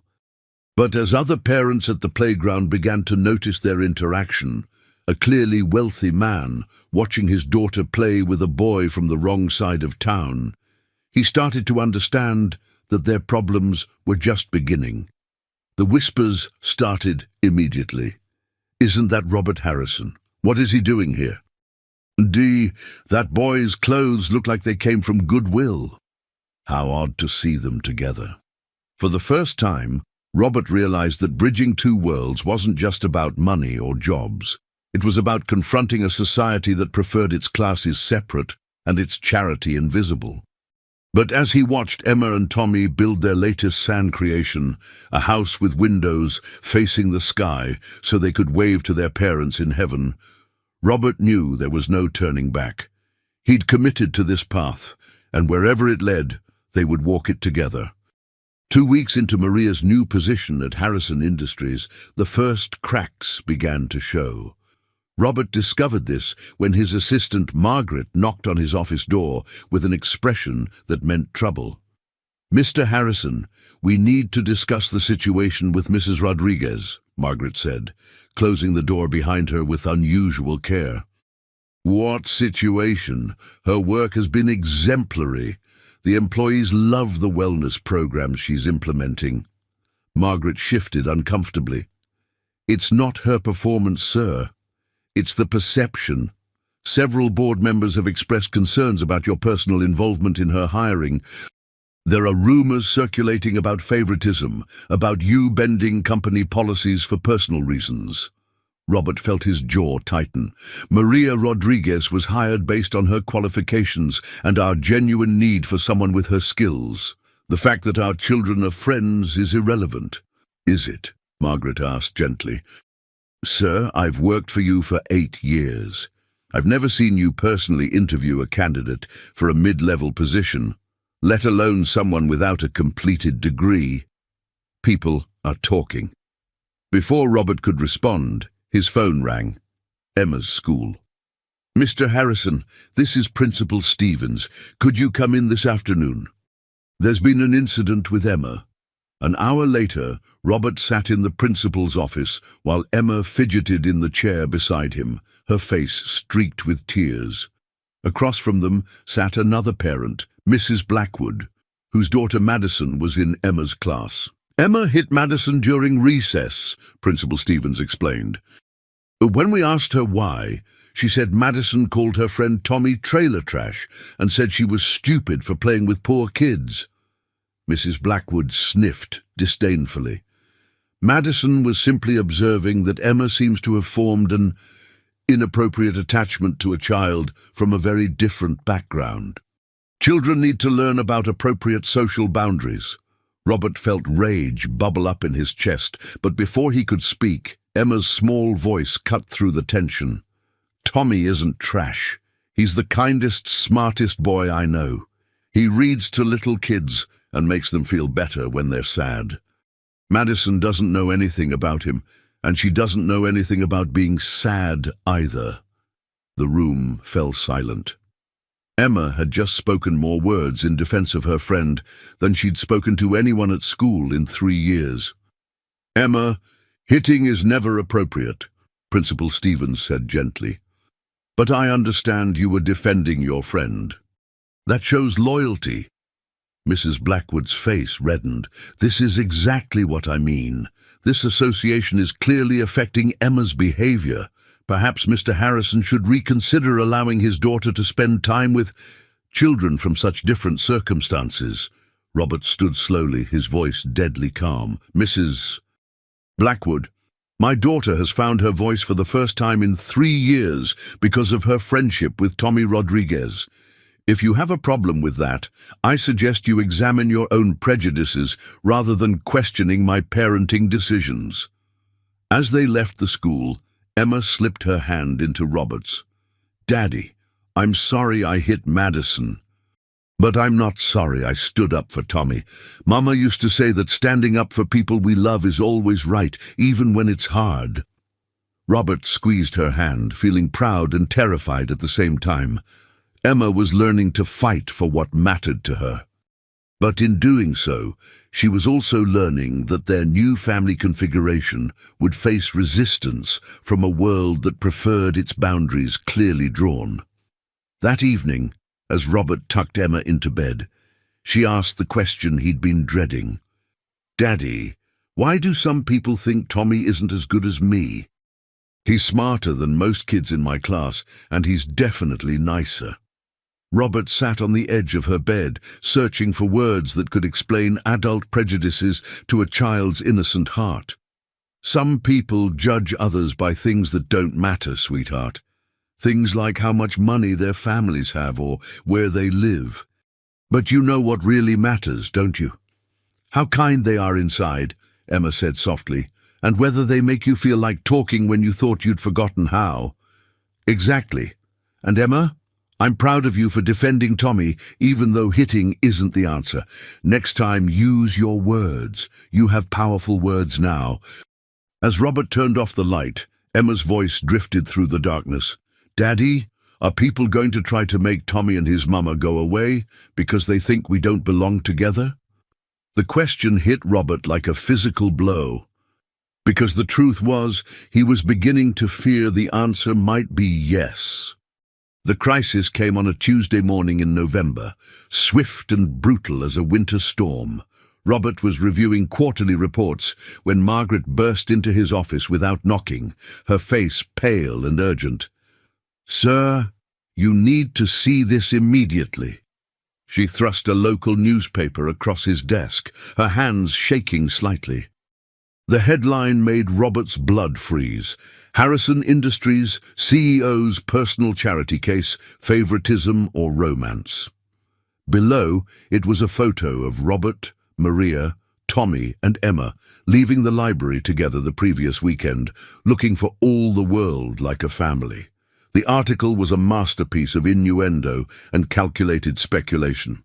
But as other parents at the playground began to notice their interaction, a clearly wealthy man watching his daughter play with a boy from the wrong side of town, he started to understand that their problems were just beginning. The whispers started immediately. "Isn't that Robert Harrison? What is he doing here? That boy's clothes look like they came from Goodwill. How odd to see them together." For the first time, Robert realized that bridging 2 worlds wasn't just about money or jobs. It was about confronting a society that preferred its classes separate and its charity invisible. But as he watched Emma and Tommy build their latest sand creation, a house with windows facing the sky so they could wave to their parents in heaven, Robert knew there was no turning back. He'd committed to this path, and wherever it led, they would walk it together. 2 weeks into Maria's new position at Harrison Industries, the first cracks began to show. Robert discovered this when his assistant Margaret knocked on his office door with an expression that meant trouble. "Mr. Harrison, we need to discuss the situation with Mrs. Rodriguez," Margaret said, closing the door behind her with unusual care. "What situation? Her work has been exemplary. The employees love the wellness programs she's implementing." Margaret shifted uncomfortably. "It's not her performance, sir. It's the perception. Several board members have expressed concerns about your personal involvement in her hiring. There are rumors circulating about favoritism, about you bending company policies for personal reasons." Robert felt his jaw tighten. Maria Rodriguez was hired based on her qualifications and our genuine need for someone with her skills. The fact that our children are friends is irrelevant. Is it? Margaret asked gently. Sir, I've worked for you for 8 years. I've never seen you personally interview a candidate for a mid-level position, let alone someone without a completed degree. People are talking. Before Robert could respond, his phone rang. Emma's school. Mr. Harrison, this is Principal Stevens. Could you come in this afternoon? There's been an incident with Emma. An hour later, Robert sat in the principal's office while Emma fidgeted in the chair beside him, her face streaked with tears. Across from them sat another parent, Mrs. Blackwood, whose daughter Madison was in Emma's class. Emma hit Madison during recess, Principal Stevens explained. When we asked her why, she said Madison called her friend Tommy trailer trash and said she was stupid for playing with poor kids. Mrs. Blackwood sniffed disdainfully. Madison was simply observing that Emma seems to have formed an inappropriate attachment to a child from a very different background. Children need to learn about appropriate social boundaries. Robert felt rage bubble up in his chest, but before he could speak, Emma's small voice cut through the tension. Tommy isn't trash. He's the kindest, smartest boy I know. He reads to little kids and makes them feel better when they're sad. Madison doesn't know anything about him, and she doesn't know anything about being sad either. The room fell silent. Emma had just spoken more words in defense of her friend than she'd spoken to anyone at school in 3 years. Emma, hitting is never appropriate, Principal Stevens said gently. But I understand you were defending your friend. That shows loyalty. Mrs. Blackwood's face reddened. This is exactly what I mean. This association is clearly affecting Emma's behavior. Perhaps Mr. Harrison should reconsider allowing his daughter to spend time with children from such different circumstances. Robert stood slowly, his voice deadly calm. Mrs. Blackwood, my daughter has found her voice for the first time in 3 years because of her friendship with Tommy Rodriguez. If you have a problem with that, I suggest you examine your own prejudices rather than questioning my parenting decisions. As they left the school, Emma slipped her hand into Robert's. Daddy, I'm sorry I hit Madison. But I'm not sorry I stood up for Tommy. Mama used to say that standing up for people we love is always right, even when it's hard. Robert squeezed her hand, feeling proud and terrified at the same time. Emma was learning to fight for what mattered to her. But in doing so, she was also learning that their new family configuration would face resistance from a world that preferred its boundaries clearly drawn. That evening, as Robert tucked Emma into bed, she asked the question he'd been dreading. Daddy, why do some people think Tommy isn't as good as me? He's smarter than most kids in my class, and he's definitely nicer. Robert sat on the edge of her bed, searching for words that could explain adult prejudices to a child's innocent heart. Some people judge others by things that don't matter, sweetheart. Things like how much money their families have or where they live. But you know what really matters, don't you? How kind they are inside, Emma said softly, and whether they make you feel like talking when you thought you'd forgotten how. Exactly. And Emma, I'm proud of you for defending Tommy, even though hitting isn't the answer. Next time, use your words. You have powerful words now. As Robert turned off the light, Emma's voice drifted through the darkness. Daddy, are people going to try to make Tommy and his mama go away because they think we don't belong together? The question hit Robert like a physical blow, because the truth was he was beginning to fear the answer might be yes. The crisis came on a Tuesday morning in November, swift and brutal as a winter storm. Robert was reviewing quarterly reports when Margaret burst into his office without knocking, her face pale and urgent. Sir, you need to see this immediately. She thrust a local newspaper across his desk, her hands shaking slightly. The headline made Robert's blood freeze. Harrison Industries, CEO's personal charity case, favoritism or romance. Below, it was a photo of Robert, Maria, Tommy and Emma leaving the library together the previous weekend, looking for all the world like a family. The article was a masterpiece of innuendo and calculated speculation.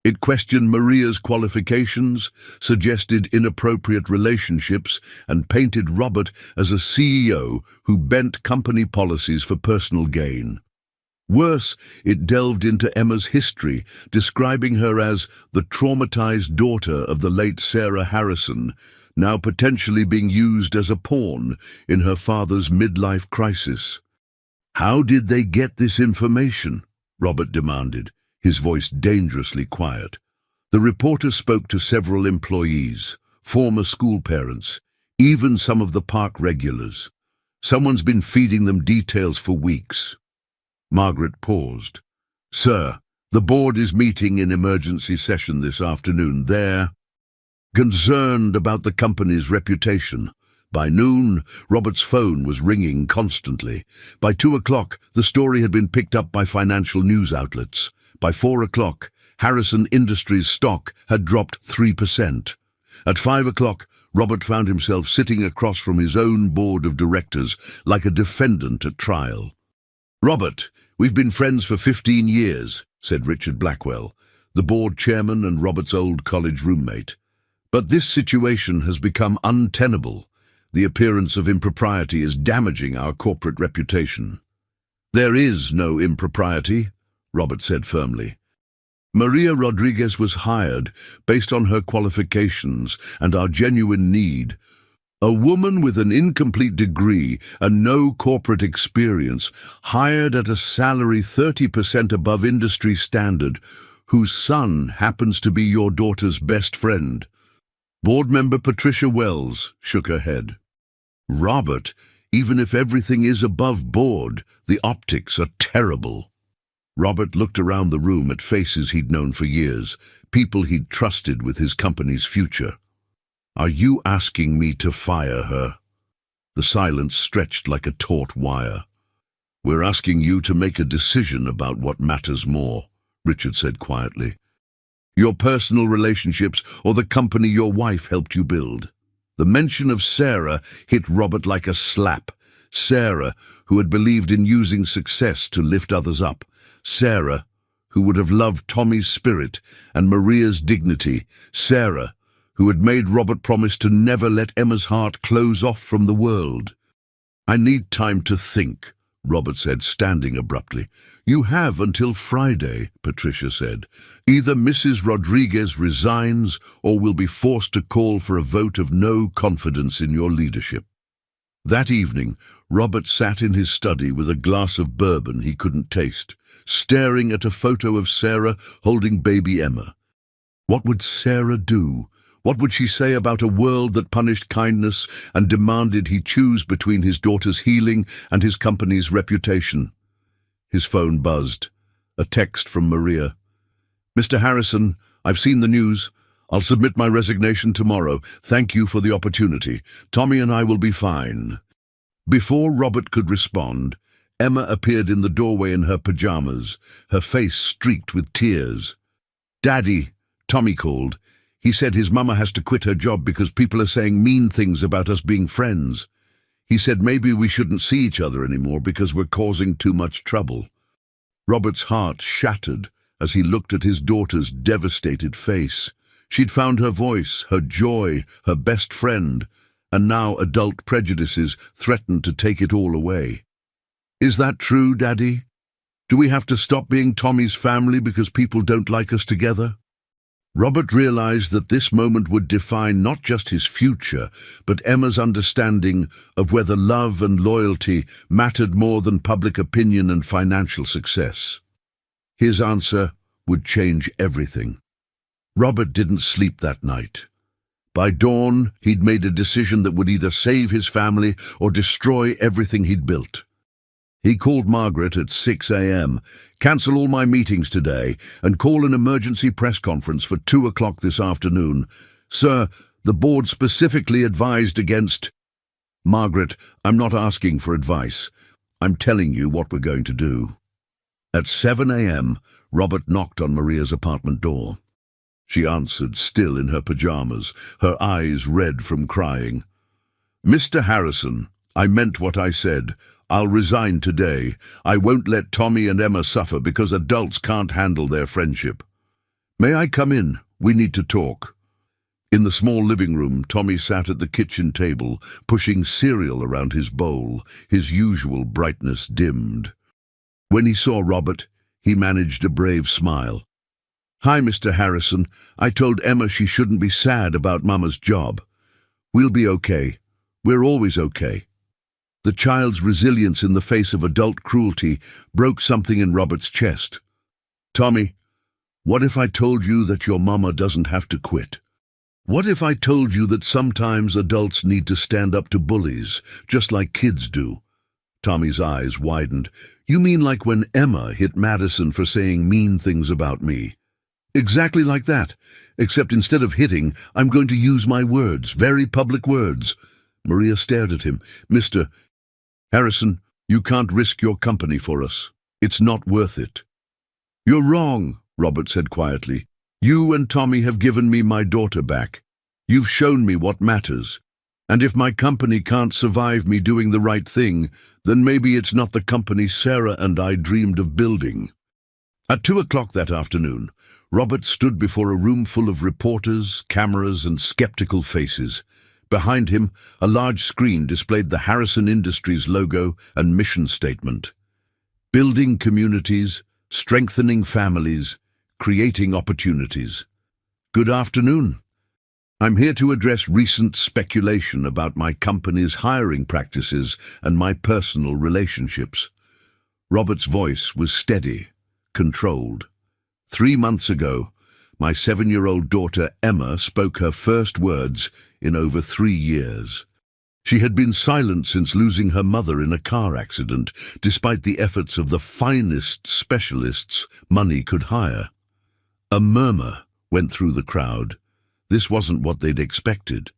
It questioned Maria's qualifications, suggested inappropriate relationships, and painted Robert as a CEO who bent company policies for personal gain. Worse, it delved into Emma's history, describing her as the traumatized daughter of the late Sarah Harrison, now potentially being used as a pawn in her father's midlife crisis. "How did they get this information?" Robert demanded, his voice dangerously quiet. The reporter spoke to several employees, former school parents, even some of the park regulars. Someone's been feeding them details for weeks. Margaret paused. "Sir, the board is meeting in emergency session this afternoon. They're concerned about the company's reputation." By noon, Robert's phone was ringing constantly. By 2 o'clock, the story had been picked up by financial news outlets. By 4 o'clock, Harrison Industries stock had dropped 3%. At 5 o'clock, Robert found himself sitting across from his own board of directors like a defendant at trial. "Robert, we've been friends for 15 years, said Richard Blackwell, the board chairman and Robert's old college roommate. But this situation has become untenable. The appearance of impropriety is damaging our corporate reputation." "There is no impropriety," Robert said firmly. "Maria Rodriguez was hired based on her qualifications and our genuine need. A woman with an incomplete degree and no corporate experience, hired at a salary 30% above industry standard, whose son happens to be your daughter's best friend." Board member Patricia Wells shook her head. "Robert, even if everything is above board, the optics are terrible." Robert looked around the room at faces he'd known for years, people he'd trusted with his company's future. "Are you asking me to fire her?" The silence stretched like a taut wire. "We're asking you to make a decision about what matters more," Richard said quietly. "Your personal relationships or the company your wife helped you build." The mention of Sarah hit Robert like a slap. Sarah, who had believed in using success to lift others up. Sarah, who would have loved Tommy's spirit and Maria's dignity. Sarah, who had made Robert promise to never let Emma's heart close off from the world. "I need time to think," Robert said, standing abruptly. "You have until Friday," Patricia said. "Either Mrs. Rodriguez resigns or will be forced to call for a vote of no confidence in your leadership." That evening, Robert sat in his study with a glass of bourbon he couldn't taste, staring at a photo of Sarah holding baby Emma. What would Sarah do? What would she say about a world that punished kindness and demanded he choose between his daughter's healing and his company's reputation? His phone buzzed. A text from Maria. "Mr. Harrison, I've seen the news. I'll submit my resignation tomorrow. Thank you for the opportunity. Tommy and I will be fine." Before Robert could respond, Emma appeared in the doorway in her pajamas, her face streaked with tears. "Daddy," Tommy called. "He said his mama has to quit her job because people are saying mean things about us being friends. He said maybe we shouldn't see each other anymore because we're causing too much trouble." Robert's heart shattered as he looked at his daughter's devastated face. She'd found her voice, her joy, her best friend, and now adult prejudices threatened to take it all away. "Is that true, Daddy? Do we have to stop being Tommy's family because people don't like us together?" Robert realized that this moment would define not just his future, but Emma's understanding of whether love and loyalty mattered more than public opinion and financial success. His answer would change everything. Robert didn't sleep that night. By dawn, he'd made a decision that would either save his family or destroy everything he'd built. He called Margaret at 6 a.m. "Cancel all my meetings today and call an emergency press conference for 2 o'clock this afternoon. Sir, The board specifically advised against... Margaret, I'm not asking for advice. I'm telling you what we're going to do. At 7 a.m., Robert knocked on Maria's apartment door. She answered, still in her pajamas, her eyes red from crying. Mr. Harrison, I meant what I said. I'll resign today. I won't let Tommy and Emma suffer because adults can't handle their friendship. May I come in? We need to talk. In the small living room, Tommy sat at the kitchen table, pushing cereal around his bowl, his usual brightness dimmed. When he saw Robert, he managed a brave smile. Hi, Mr. Harrison. I told Emma she shouldn't be sad about Mama's job. We'll be okay. We're always okay. The child's resilience in the face of adult cruelty broke something in Robert's chest. Tommy, what if I told you that your mama doesn't have to quit? What if I told you that sometimes adults need to stand up to bullies, just like kids do? Tommy's eyes widened. You mean like when Emma hit Madison for saying mean things about me? Exactly like that, except instead of hitting, I'm going to use my words, very public words. Maria stared at him. Mr. Harrison, you can't risk your company for us. It's not worth it. You're wrong, Robert said quietly. You and Tommy have given me my daughter back. You've shown me what matters. And if my company can't survive me doing the right thing, then maybe it's not the company Sarah and I dreamed of building. At 2 o'clock that afternoon, Robert stood before a room full of reporters, cameras, and skeptical faces. Behind him, a large screen displayed the Harrison Industries logo and mission statement. Building communities, strengthening families, creating opportunities. Good afternoon. I'm here to address recent speculation about my company's hiring practices and my personal relationships. Robert's voice was steady, controlled. 3 months ago, my 7-year-old daughter Emma spoke her first words in over 3 years. She had been silent since losing her mother in a car accident, despite the efforts of the finest specialists money could hire. A murmur went through the crowd. This wasn't what they'd expected.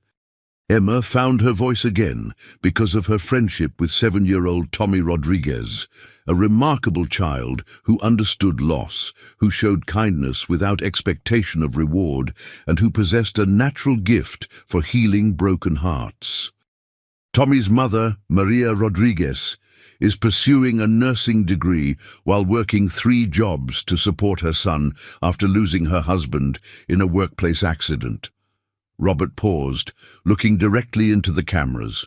Emma found her voice again because of her friendship with 7-year-old Tommy Rodriguez, a remarkable child who understood loss, who showed kindness without expectation of reward, and who possessed a natural gift for healing broken hearts. Tommy's mother, Maria Rodriguez, is pursuing a nursing degree while working 3 jobs to support her son after losing her husband in a workplace accident. Robert paused, looking directly into the cameras.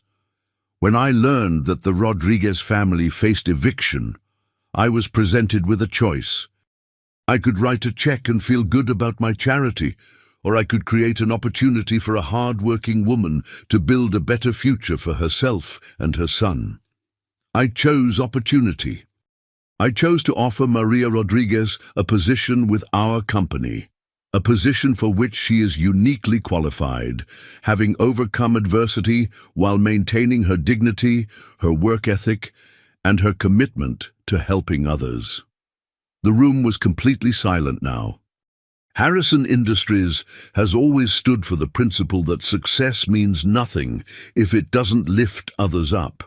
When I learned that the Rodriguez family faced eviction, I was presented with a choice. I could write a check and feel good about my charity, or I could create an opportunity for a hard-working woman to build a better future for herself and her son. I chose opportunity. I chose to offer Maria Rodriguez a position with our company, a position for which she is uniquely qualified, having overcome adversity while maintaining her dignity, her work ethic, and her commitment to helping others. The room was completely silent now. Harrison Industries has always stood for the principle that success means nothing if it doesn't lift others up.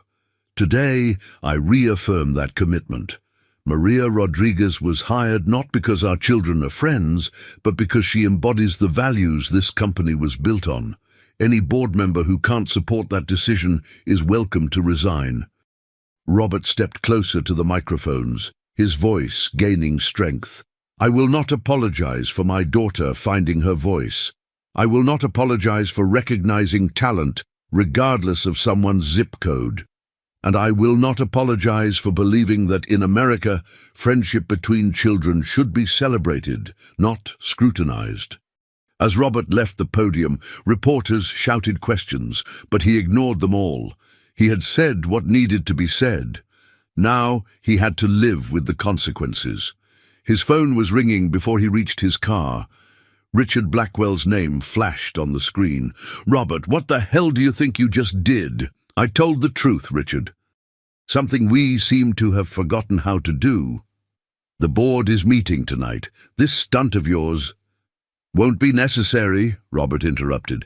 Today, I reaffirm that commitment. Maria Rodriguez was hired not because our children are friends, but because she embodies the values this company was built on. Any board member who can't support that decision is welcome to resign. Robert stepped closer to the microphones, his voice gaining strength. I will not apologize for my daughter finding her voice. I will not apologize for recognizing talent, regardless of someone's zip code. And I will not apologize for believing that in America, friendship between children should be celebrated, not scrutinized. As Robert left the podium, reporters shouted questions, but he ignored them all. He had said what needed to be said. Now he had to live with the consequences. His phone was ringing before he reached his car. Richard Blackwell's name flashed on the screen. Robert, what the hell do you think you just did? I told the truth, Richard. Something we seem to have forgotten how to do. The board is meeting tonight. This stunt of yours won't be necessary, Robert interrupted.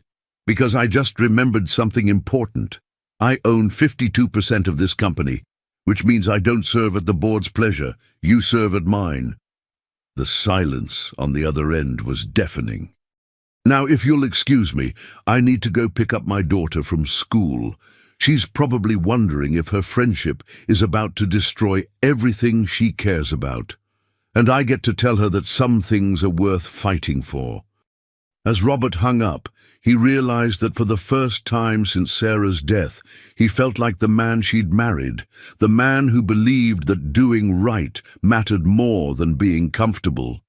because I just remembered something important. I own 52% of this company, which means I don't serve at the board's pleasure. You serve at mine." The silence on the other end was deafening. "Now, if you'll excuse me, I need to go pick up my daughter from school. She's probably wondering if her friendship is about to destroy everything she cares about. And I get to tell her that some things are worth fighting for." As Robert hung up, he realized that for the first time since Sarah's death, he felt like the man she'd married, the man who believed that doing right mattered more than being comfortable.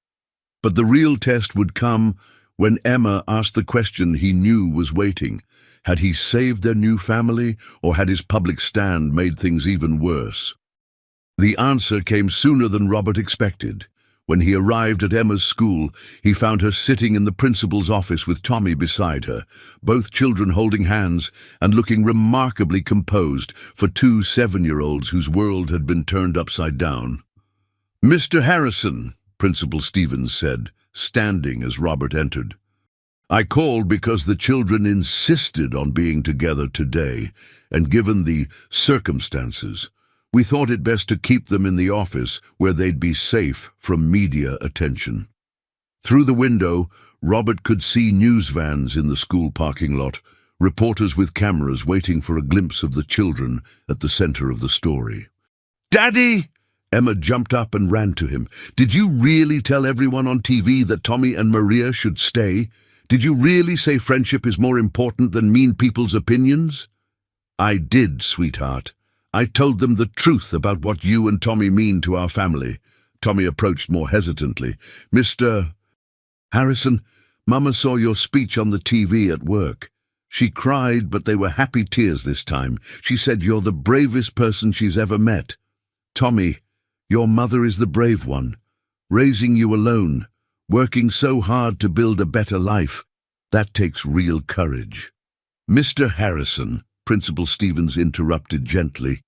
But the real test would come when Emma asked the question he knew was waiting. Had he saved their new family, or had his public stand made things even worse? The answer came sooner than Robert expected. When he arrived at Emma's school, he found her sitting in the principal's office with Tommy beside her, both children holding hands and looking remarkably composed for two 7-year-olds whose world had been turned upside down. "Mr. Harrison," Principal Stevens said, standing as Robert entered. "I called because the children insisted on being together today, and given the circumstances, we thought it best to keep them in the office where they'd be safe from media attention." Through the window, Robert could see news vans in the school parking lot, reporters with cameras waiting for a glimpse of the children at the center of the story. "Daddy!" Emma jumped up and ran to him. "Did you really tell everyone on TV that Tommy and Maria should stay? Did you really say friendship is more important than mean people's opinions?" "I did, sweetheart. I told them the truth about what you and Tommy mean to our family." Tommy approached more hesitantly. "Mr. Harrison, Mama saw your speech on the TV at work. She cried, but they were happy tears this time. She said you're the bravest person she's ever met. Tommy, your mother is the brave one, raising you alone, working so hard to build a better life. That takes real courage." "Mr. Harrison," Principal Stevens interrupted gently,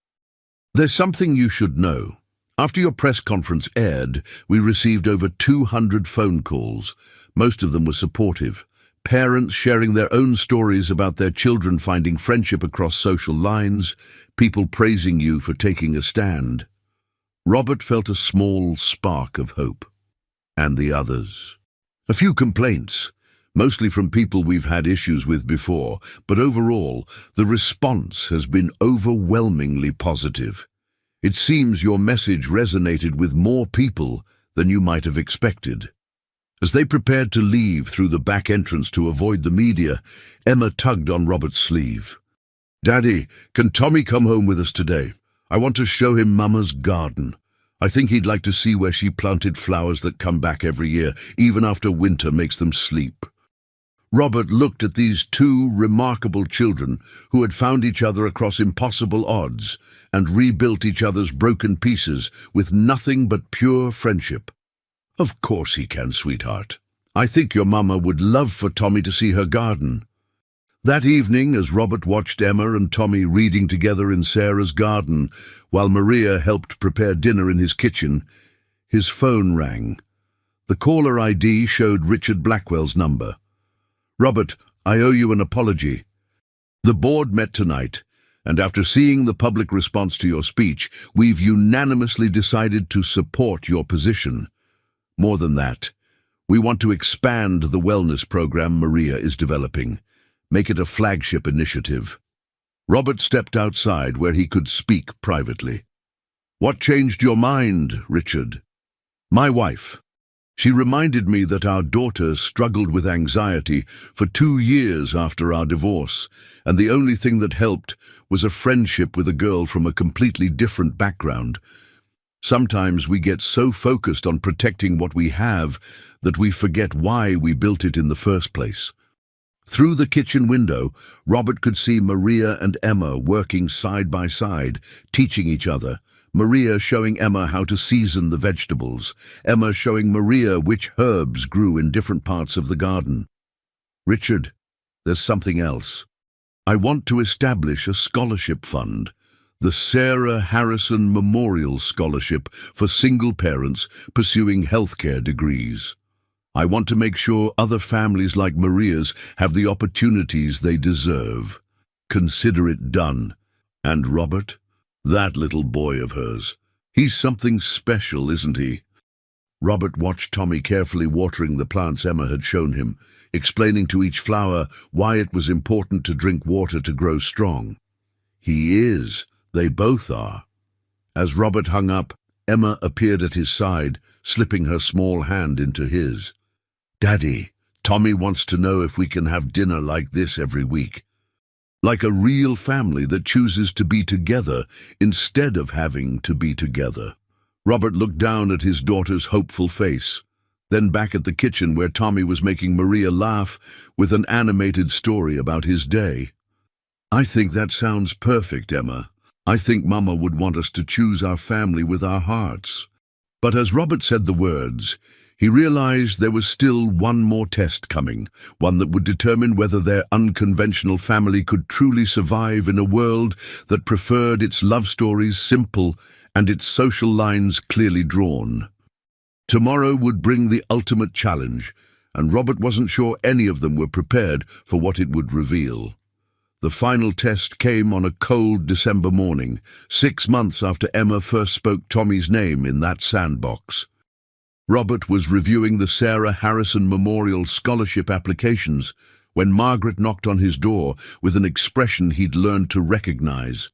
"there's something you should know. After your press conference aired, we received over 200 phone calls. Most of them were supportive. Parents sharing their own stories about their children finding friendship across social lines, people praising you for taking a stand." Robert felt a small spark of hope. "And the others?" "A few complaints, mostly from people we've had issues with before, but overall, the response has been overwhelmingly positive. It seems your message resonated with more people than you might have expected." As they prepared to leave through the back entrance to avoid the media, Emma tugged on Robert's sleeve. "Daddy, can Tommy come home with us today? I want to show him Mama's garden. I think he'd like to see where she planted flowers that come back every year, even after winter makes them sleep." Robert looked at these two remarkable children who had found each other across impossible odds and rebuilt each other's broken pieces with nothing but pure friendship. "Of course he can, sweetheart. I think your mama would love for Tommy to see her garden." That evening, as Robert watched Emma and Tommy reading together in Sarah's garden while Maria helped prepare dinner in his kitchen, his phone rang. The caller ID showed Richard Blackwell's number. "Robert, I owe you an apology. The board met tonight, and after seeing the public response to your speech, we've unanimously decided to support your position. More than that, we want to expand the wellness program Maria is developing, make it a flagship initiative." Robert stepped outside where he could speak privately. "What changed your mind, Richard?" "My wife. She reminded me that our daughter struggled with anxiety for 2 years after our divorce, and the only thing that helped was a friendship with a girl from a completely different background. Sometimes we get so focused on protecting what we have that we forget why we built it in the first place." Through the kitchen window, Robert could see Maria and Emma working side by side, teaching each other. Maria showing Emma how to season the vegetables, Emma showing Maria which herbs grew in different parts of the garden. "Richard, there's something else. I want to establish a scholarship fund, the Sarah Harrison Memorial Scholarship for single parents pursuing healthcare degrees." I want to make sure other families like Maria's have the opportunities they deserve. Consider it done. And Robert? That little boy of hers. He's something special, isn't he? Robert watched Tommy carefully watering the plants Emma had shown him, explaining to each flower why it was important to drink water to grow strong. He is. They both are. As Robert hung up, Emma appeared at his side, slipping her small hand into his. "Daddy, Tommy wants to know if we can have dinner like this every week. Like a real family that chooses to be together instead of having to be together." Robert looked down at his daughter's hopeful face, then back at the kitchen where Tommy was making Maria laugh with an animated story about his day. "I think that sounds perfect, Emma. I think Mama would want us to choose our family with our hearts." But as Robert said the words, he realized there was still one more test coming, one that would determine whether their unconventional family could truly survive in a world that preferred its love stories simple and its social lines clearly drawn. Tomorrow would bring the ultimate challenge, and Robert wasn't sure any of them were prepared for what it would reveal. The final test came on a cold December morning, 6 months after Emma first spoke Tommy's name in that sandbox. Robert was reviewing the Sarah Harrison Memorial Scholarship applications when Margaret knocked on his door with an expression he'd learned to recognize.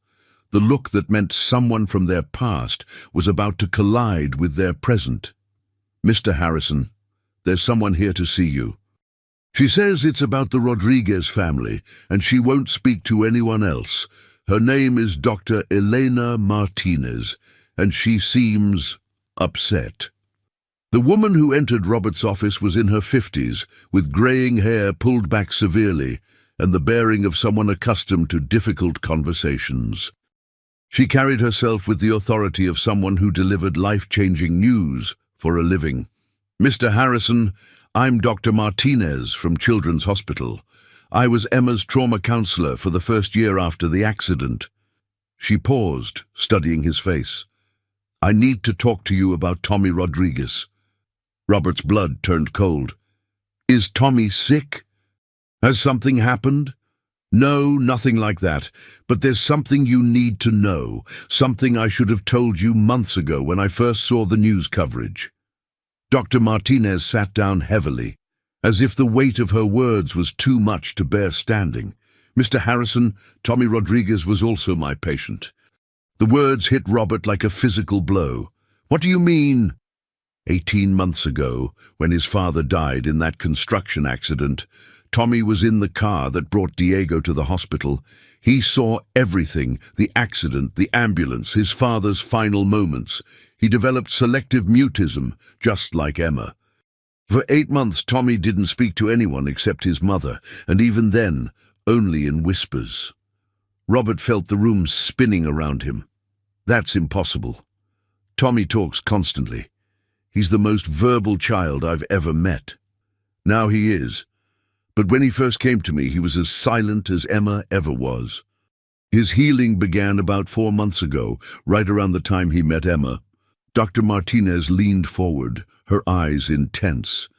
The look that meant someone from their past was about to collide with their present. "Mr. Harrison, there's someone here to see you. She says it's about the Rodriguez family, and she won't speak to anyone else. Her name is Dr. Elena Martinez, and she seems upset." The woman who entered Robert's office was in her 50s, with graying hair pulled back severely, and the bearing of someone accustomed to difficult conversations. She carried herself with the authority of someone who delivered life-changing news for a living. "Mr. Harrison, I'm Dr. Martinez from Children's Hospital. I was Emma's trauma counselor for the first year after the accident." She paused, studying his face. "I need to talk to you about Tommy Rodriguez." Robert's blood turned cold. "Is Tommy sick? Has something happened?" "No, nothing like that. But there's something you need to know, something I should have told you months ago when I first saw the news coverage." Dr. Martinez sat down heavily, as if the weight of her words was too much to bear standing. "Mr. Harrison, Tommy Rodriguez was also my patient." The words hit Robert like a physical blow. "What do you mean?" 18 months ago, when his father died in that construction accident, Tommy was in the car that brought Diego to the hospital. He saw everything, the accident, the ambulance, his father's final moments. He developed selective mutism, just like Emma. For 8 months, Tommy didn't speak to anyone except his mother, and even then, only in whispers. Robert felt the room spinning around him. That's impossible. Tommy talks constantly. He's the most verbal child I've ever met. Now he is. But when he first came to me, he was as silent as Emma ever was. His healing began about 4 months ago, right around the time he met Emma. Dr. Martinez leaned forward, her eyes intense.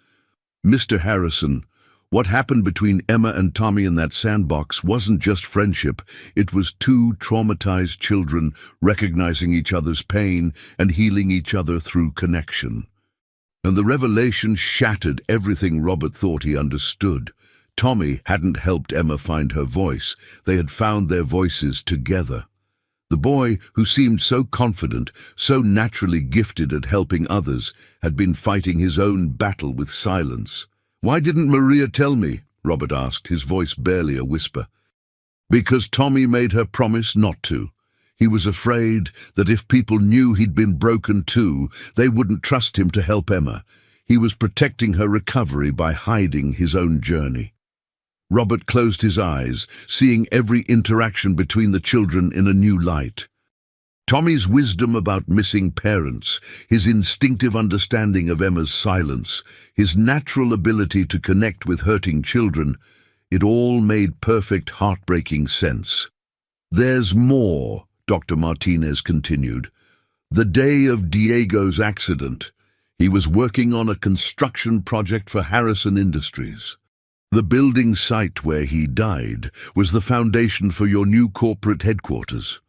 "Mr. Harrison, what happened between Emma and Tommy in that sandbox wasn't just friendship. It was 2 traumatized children recognizing each other's pain and healing each other through connection." And the revelation shattered everything Robert thought he understood. Tommy hadn't helped Emma find her voice. They had found their voices together. The boy, who seemed so confident, so naturally gifted at helping others, had been fighting his own battle with silence. "Why didn't Maria tell me?" Robert asked, his voice barely a whisper. "Because Tommy made her promise not to. He was afraid that if people knew he'd been broken too, they wouldn't trust him to help Emma. He was protecting her recovery by hiding his own journey." Robert closed his eyes, seeing every interaction between the children in a new light. Tommy's wisdom about missing parents, his instinctive understanding of Emma's silence, his natural ability to connect with hurting children, it all made perfect, heartbreaking sense. "There's more," Dr. Martinez continued. "The day of Diego's accident, He was working on a construction project for Harrison Industries. The building site where he died was the foundation for your new corporate headquarters.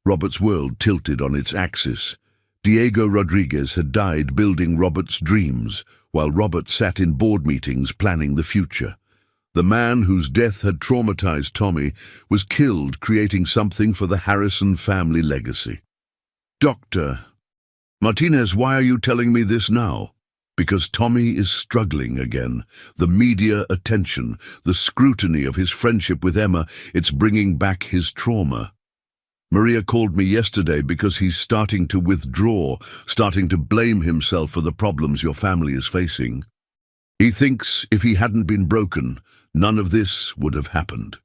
Robert's world tilted on its axis. Diego Rodriguez had died building Robert's dreams, while Robert sat in board meetings planning the future. The man whose death had traumatized Tommy was killed creating something for the Harrison family legacy. Dr. Martinez, why are you telling me this now? Because Tommy is struggling again. The media attention, the scrutiny of his friendship with Emma, it's bringing back his trauma. Maria called me yesterday because he's starting to withdraw, starting to blame himself for the problems your family is facing. He thinks if he hadn't been broken, none of this would have happened.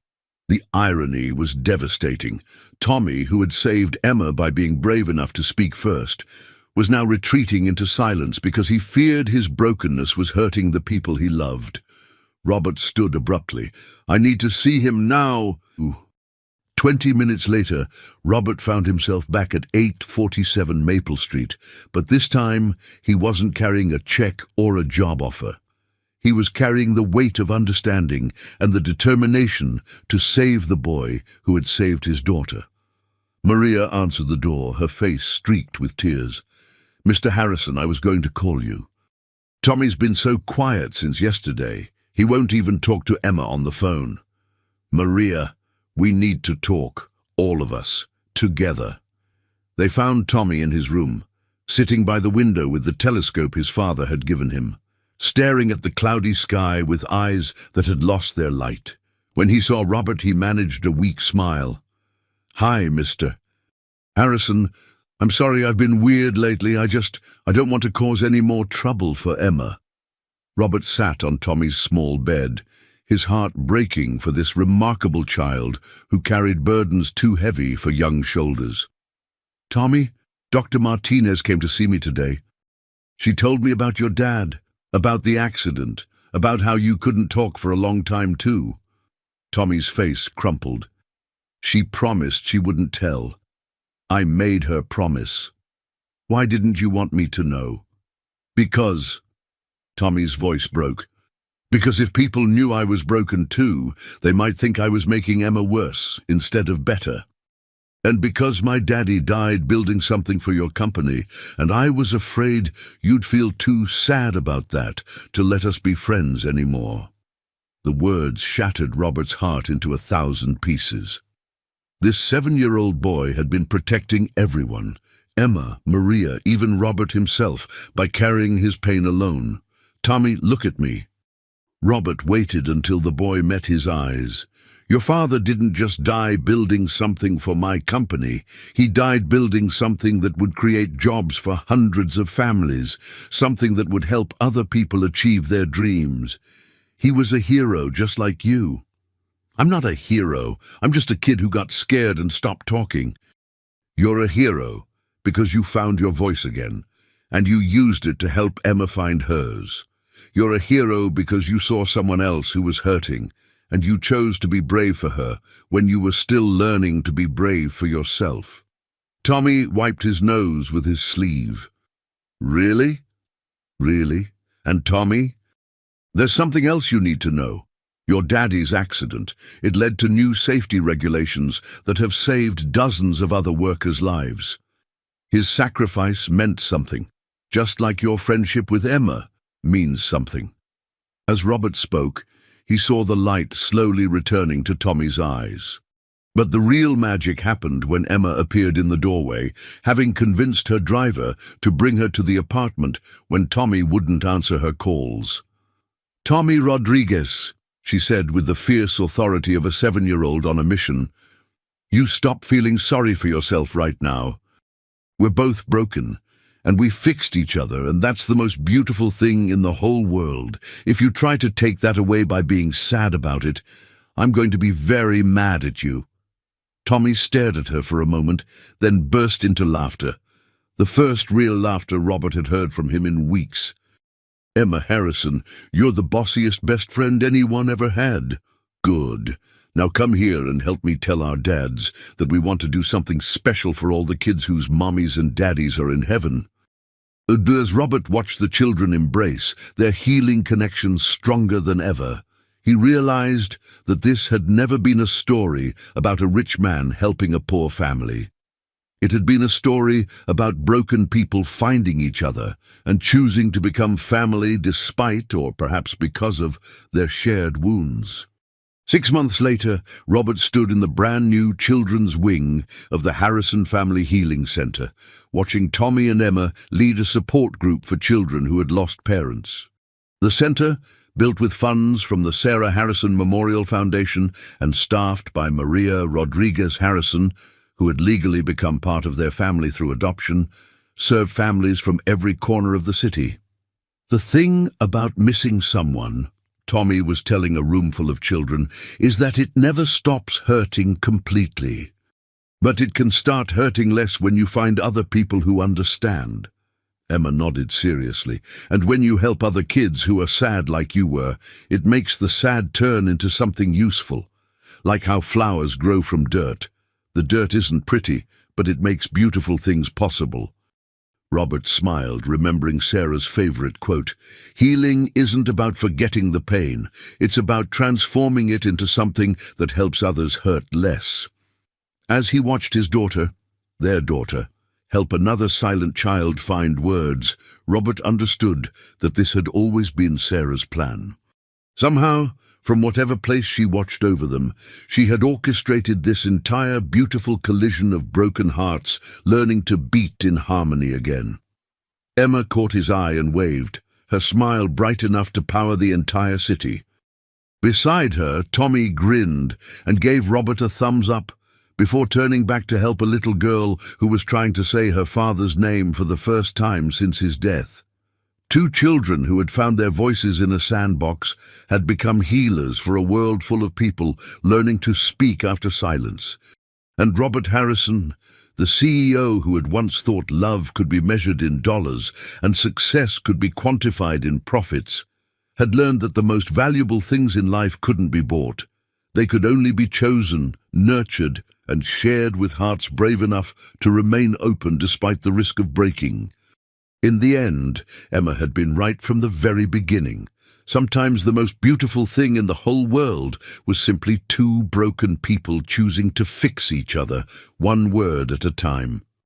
The irony was devastating. Tommy, who had saved Emma by being brave enough to speak first, was now retreating into silence because he feared his brokenness was hurting the people he loved. Robert stood abruptly. I need to see him now. 20 minutes later, Robert found himself back at 847 Maple Street, but this time he wasn't carrying a check or a job offer. He was carrying the weight of understanding and the determination to save the boy who had saved his daughter. Maria answered the door, her face streaked with tears. Mr. Harrison, I was going to call you. Tommy's been so quiet since yesterday. He won't even talk to Emma on the phone. Maria, we need to talk, all of us, together. They found Tommy in his room, sitting by the window with the telescope his father had given him, staring at the cloudy sky with eyes that had lost their light. When he saw Robert, he managed a weak smile. Hi, Mr. Harrison. I'm sorry I've been weird lately. I don't want to cause any more trouble for Emma. Robert sat on Tommy's small bed, his heart breaking for this remarkable child who carried burdens too heavy for young shoulders. Tommy, Dr. Martinez came to see me today. She told me about your dad, about the accident, about how you couldn't talk for a long time too. Tommy's face crumpled. She promised she wouldn't tell. I made her promise. Why didn't you want me to know? Because, Tommy's voice broke, because if people knew I was broken too, they might think I was making Emma worse instead of better. And because my daddy died building something for your company, and I was afraid you'd feel too sad about that to let us be friends anymore. The words shattered Robert's heart into 1,000 pieces. This 7-year-old boy had been protecting everyone, Emma, Maria, even Robert himself, by carrying his pain alone. Tommy, look at me. Robert waited until the boy met his eyes. Your father didn't just die building something for my company. He died building something that would create jobs for hundreds of families, something that would help other people achieve their dreams. He was a hero just like you. I'm not a hero. I'm just a kid who got scared and stopped talking. You're a hero because you found your voice again, and you used it to help Emma find hers. You're a hero because you saw someone else who was hurting, and you chose to be brave for her when you were still learning to be brave for yourself. Tommy wiped his nose with his sleeve. Really? Really? And Tommy? There's something else you need to know. Your daddy's accident. It led to new safety regulations that have saved dozens of other workers' lives. His sacrifice meant something, just like your friendship with Emma means something. As Robert spoke, he saw the light slowly returning to Tommy's eyes. But the real magic happened when Emma appeared in the doorway, having convinced her driver to bring her to the apartment when Tommy wouldn't answer her calls. Tommy Rodriguez, she said with the fierce authority of a 7-year-old on a mission. You stop feeling sorry for yourself right now. We're both broken, and we fixed each other, and that's the most beautiful thing in the whole world. If you try to take that away by being sad about it, I'm going to be very mad at you. Tommy stared at her for a moment, then burst into laughter. The first real laughter Robert had heard from him in weeks. Emma Harrison, you're the bossiest best friend anyone ever had. Good. Now come here and help me tell our dads that we want to do something special for all the kids whose mommies and daddies are in heaven. As Robert watched the children embrace, their healing connection stronger than ever, he realized that this had never been a story about a rich man helping a poor family. It had been a story about broken people finding each other and choosing to become family despite, or perhaps because of, their shared wounds. 6 months later, Robert stood in the brand new children's wing of the Harrison Family Healing Center, watching Tommy and Emma lead a support group for children who had lost parents. The center, built with funds from the Sarah Harrison Memorial Foundation and staffed by Maria Rodriguez Harrison, who had legally become part of their family through adoption, served families from every corner of the city. The thing about missing someone, Tommy was telling a roomful of children, is that it never stops hurting completely. But it can start hurting less when you find other people who understand. Emma nodded seriously. And when you help other kids who are sad like you were, it makes the sad turn into something useful. Like how flowers grow from dirt. The dirt isn't pretty, but it makes beautiful things possible. Robert smiled, remembering Sarah's favorite quote, "Healing isn't about forgetting the pain. It's about transforming it into something that helps others hurt less." As he watched his daughter, their daughter, help another silent child find words, Robert understood that this had always been Sarah's plan. Somehow, from whatever place she watched over them, she had orchestrated this entire beautiful collision of broken hearts, learning to beat in harmony again. Emma caught his eye and waved, her smile bright enough to power the entire city. Beside her, Tommy grinned and gave Robert a thumbs up, before turning back to help a little girl who was trying to say her father's name for the first time since his death. 2 children who had found their voices in a sandbox had become healers for a world full of people learning to speak after silence. And Robert Harrison, the CEO who had once thought love could be measured in dollars and success could be quantified in profits, had learned that the most valuable things in life couldn't be bought. They could only be chosen, nurtured, and shared with hearts brave enough to remain open despite the risk of breaking. In the end, Emma had been right from the very beginning. Sometimes the most beautiful thing in the whole world was simply 2 broken people choosing to fix each other, one word at a time.